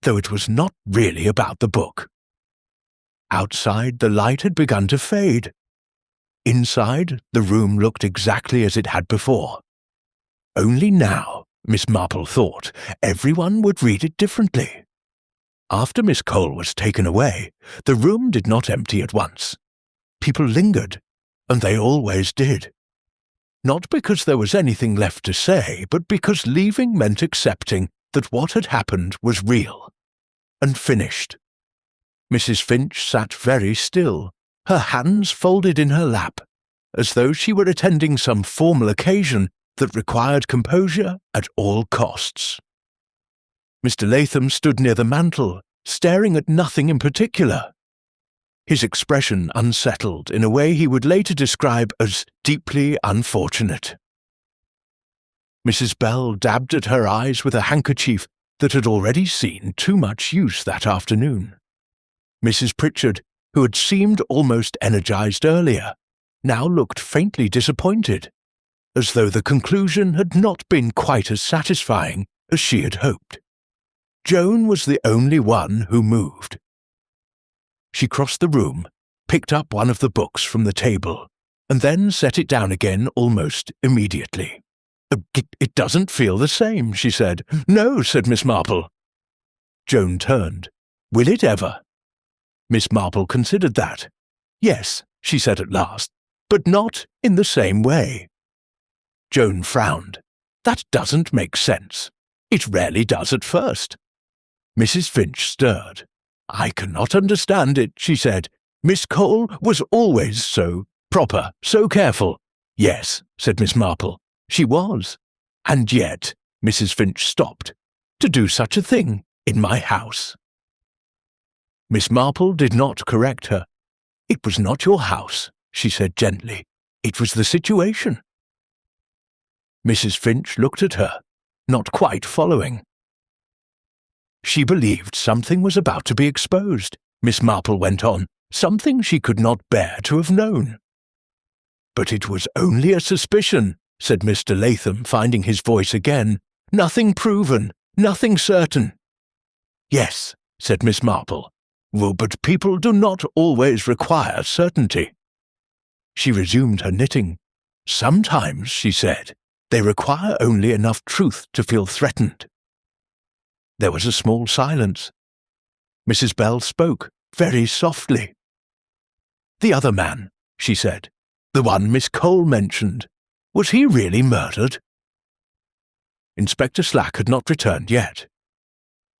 though it was not really about the book. Outside, the light had begun to fade. Inside, the room looked exactly as it had before. Only now, Miss Marple thought, everyone would read it differently. After Miss Cole was taken away, the room did not empty at once. People lingered, and they always did. Not because there was anything left to say, but because leaving meant accepting that what had happened was real and finished. Mrs. Finch sat very still, her hands folded in her lap, as though she were attending some formal occasion that required composure at all costs. Mr. Latham stood near the mantel, staring at nothing in particular, his expression unsettled in a way he would later describe as deeply unfortunate. Mrs. Bell dabbed at her eyes with a handkerchief that had already seen too much use that afternoon. Mrs. Pritchard, who had seemed almost energized earlier, now looked faintly disappointed, as though the conclusion had not been quite as satisfying as she had hoped. Joan was the only one who moved. She crossed the room, picked up one of the books from the table, and then set it down again almost immediately. It doesn't feel the same," she said. "No," said Miss Marple. Joan turned. "Will it ever?" Miss Marple considered that. "Yes," she said at last, "but not in the same way." Joan frowned. "That doesn't make sense. It rarely does at first." Mrs. Finch stirred. "I cannot understand it," she said. "Miss Cole was always so proper, so careful." "Yes," said Miss Marple, "she was. And yet," Mrs. Finch stopped, "to do such a thing in my house." Miss Marple did not correct her. "It was not your house," she said gently. "It was the situation." Mrs. Finch looked at her, not quite following. "She believed something was about to be exposed," Miss Marple went on, "something she could not bear to have known." "But it was only a suspicion," said Mr. Latham, finding his voice again. "Nothing proven, nothing certain." "Yes," said Miss Marple. "Well, but people do not always require certainty." She resumed her knitting. "Sometimes," she said, "they require only enough truth to feel threatened." There was a small silence. Mrs. Bell spoke, very softly. "The other man," she said, "the one Miss Cole mentioned, was he really murdered?" Inspector Slack had not returned yet.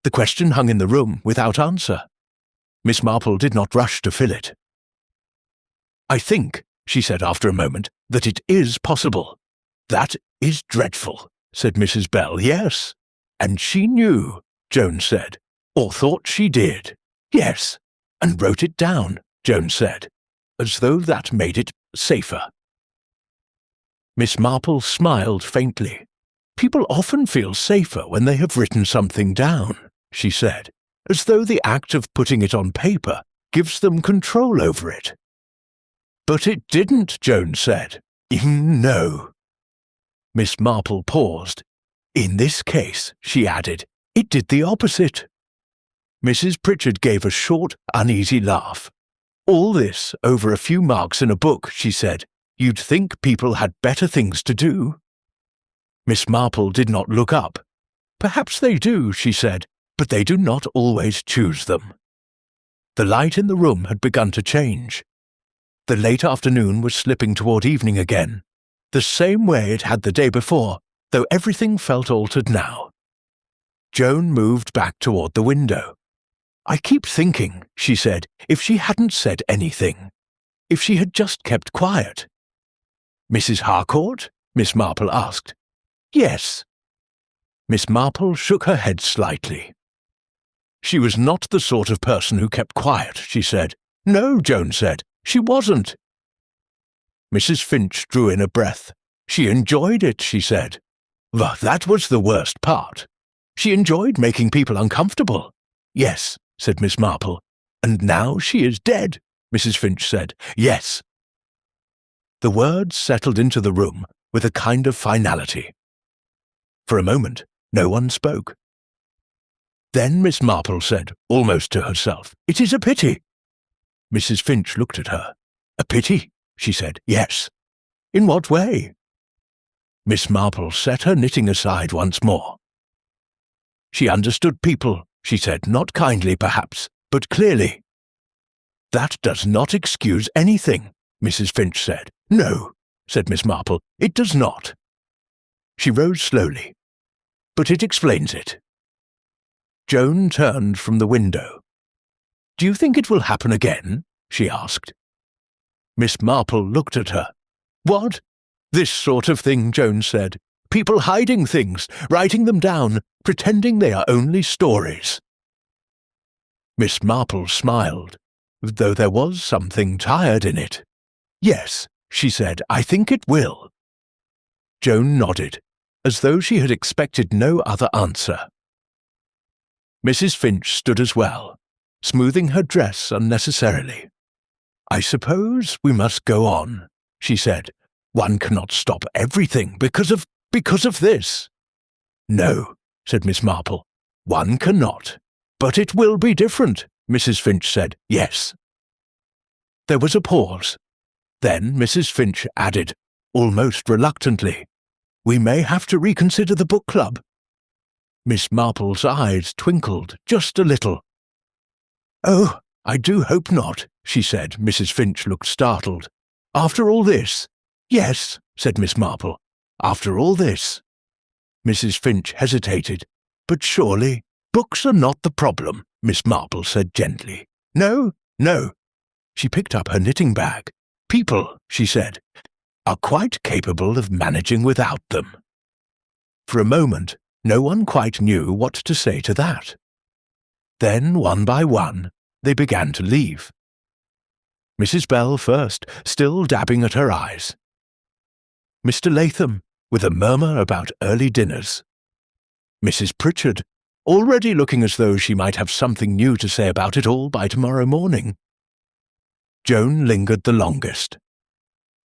The question hung in the room without answer. Miss Marple did not rush to fill it. "I think," she said after a moment, "that it is possible." "That is dreadful," said Mrs. Bell. "Yes." "And she knew," Joan said, "or thought she did." "Yes, and wrote it down," Joan said, as though that made it safer. Miss Marple smiled faintly. "People often feel safer when they have written something down," she said, as though the act of putting it on paper gives them control over it. "But it didn't," Joan said. "No." Miss Marple paused. "In this case," she added, "it did the opposite." Mrs. Pritchard gave a short, uneasy laugh. "All this over a few marks in a book," she said. "You'd think people had better things to do." Miss Marple did not look up. "Perhaps they do," she said, "but they do not always choose them." The light in the room had begun to change. The late afternoon was slipping toward evening again, the same way it had the day before, though everything felt altered now. Joan moved back toward the window. "I keep thinking," she said, "if she hadn't said anything. If she had just kept quiet." "Mrs. Harcourt?" Miss Marple asked. "Yes." Miss Marple shook her head slightly. "She was not the sort of person who kept quiet," she said. "No," Joan said, "she wasn't." Mrs. Finch drew in a breath. "She enjoyed it," she said. "Well, that was the worst part. She enjoyed making people uncomfortable." "Yes," said Miss Marple. "And now she is dead," Mrs. Finch said. "Yes." The words settled into the room with a kind of finality. For a moment, no one spoke. Then Miss Marple said, almost to herself, "It is a pity." Mrs. Finch looked at her. "A pity?" she said. "Yes." "In what way?" Miss Marple set her knitting aside once more. "She understood people," she said, "not kindly, perhaps, but clearly." "That does not excuse anything," Mrs. Finch said. "No," said Miss Marple, "it does not." She rose slowly. "But it explains it." Joan turned from the window. "Do you think it will happen again?" she asked. Miss Marple looked at her. "What? This sort of thing," Joan said. "People hiding things, writing them down, pretending they are only stories." Miss Marple smiled, though there was something tired in it. "Yes," she said, "I think it will." Joan nodded, as though she had expected no other answer. Mrs. Finch stood as well, smoothing her dress unnecessarily. "I suppose we must go on," she said. "One cannot stop everything because of this." "No," said Miss Marple, "one cannot. But it will be different," Mrs. Finch said. "Yes." There was a pause. Then Mrs. Finch added, almost reluctantly, "We may have to reconsider the book club." Miss Marple's eyes twinkled just a little. "Oh, I do hope not," she said. Mrs. Finch looked startled. "After all this?" "Yes," said Miss Marple. "After all this." Mrs. Finch hesitated. "But surely books are not the problem," Miss Marple said gently. "No, no." She picked up her knitting bag. "People," she said, "are quite capable of managing without them." For a moment, no one quite knew what to say to that. Then, one by one, they began to leave. Mrs. Bell first, still dabbing at her eyes. Mr. Latham, with a murmur about early dinners. Mrs. Pritchard, already looking as though she might have something new to say about it all by tomorrow morning. Joan lingered the longest.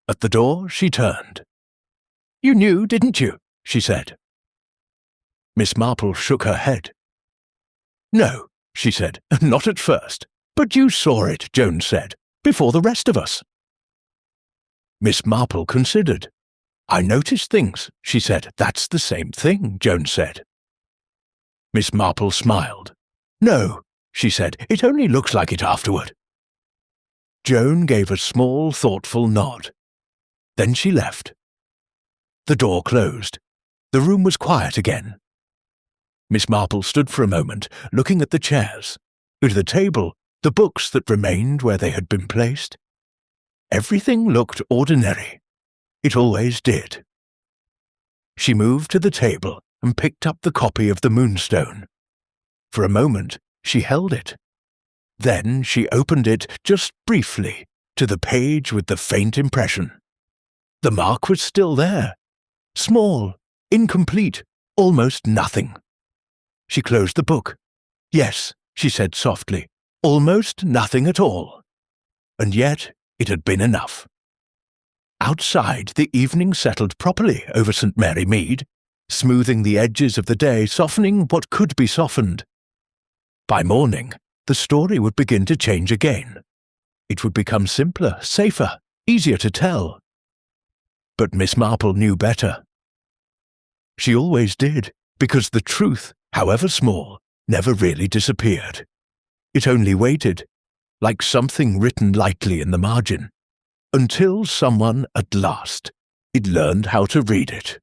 At the door she turned. "You knew, didn't you?" she said. Miss Marple shook her head. "No," she said, "not at first. But you saw it," Joan said, "before the rest of us." Miss Marple considered. "I noticed things," she said. "That's the same thing," Joan said. Miss Marple smiled. "No," she said, "it only looks like it afterward." Joan gave a small, thoughtful nod. Then she left. The door closed. The room was quiet again. Miss Marple stood for a moment, looking at the chairs. At the table, the books that remained where they had been placed. Everything looked ordinary. It always did. She moved to the table and picked up the copy of the Moonstone. For a moment, she held it. Then she opened it just briefly to the page with the faint impression. The mark was still there. Small, incomplete, almost nothing. She closed the book. Yes, she said softly, almost nothing at all. And yet it had been enough. Outside, the evening settled properly over St. Mary Mead, smoothing the edges of the day, softening what could be softened. By morning, the story would begin to change again. It would become simpler, safer, easier to tell. But Miss Marple knew better. She always did, because the truth, however small, never really disappeared. It only waited, like something written lightly in the margin, until someone, at last, had learned how to read it.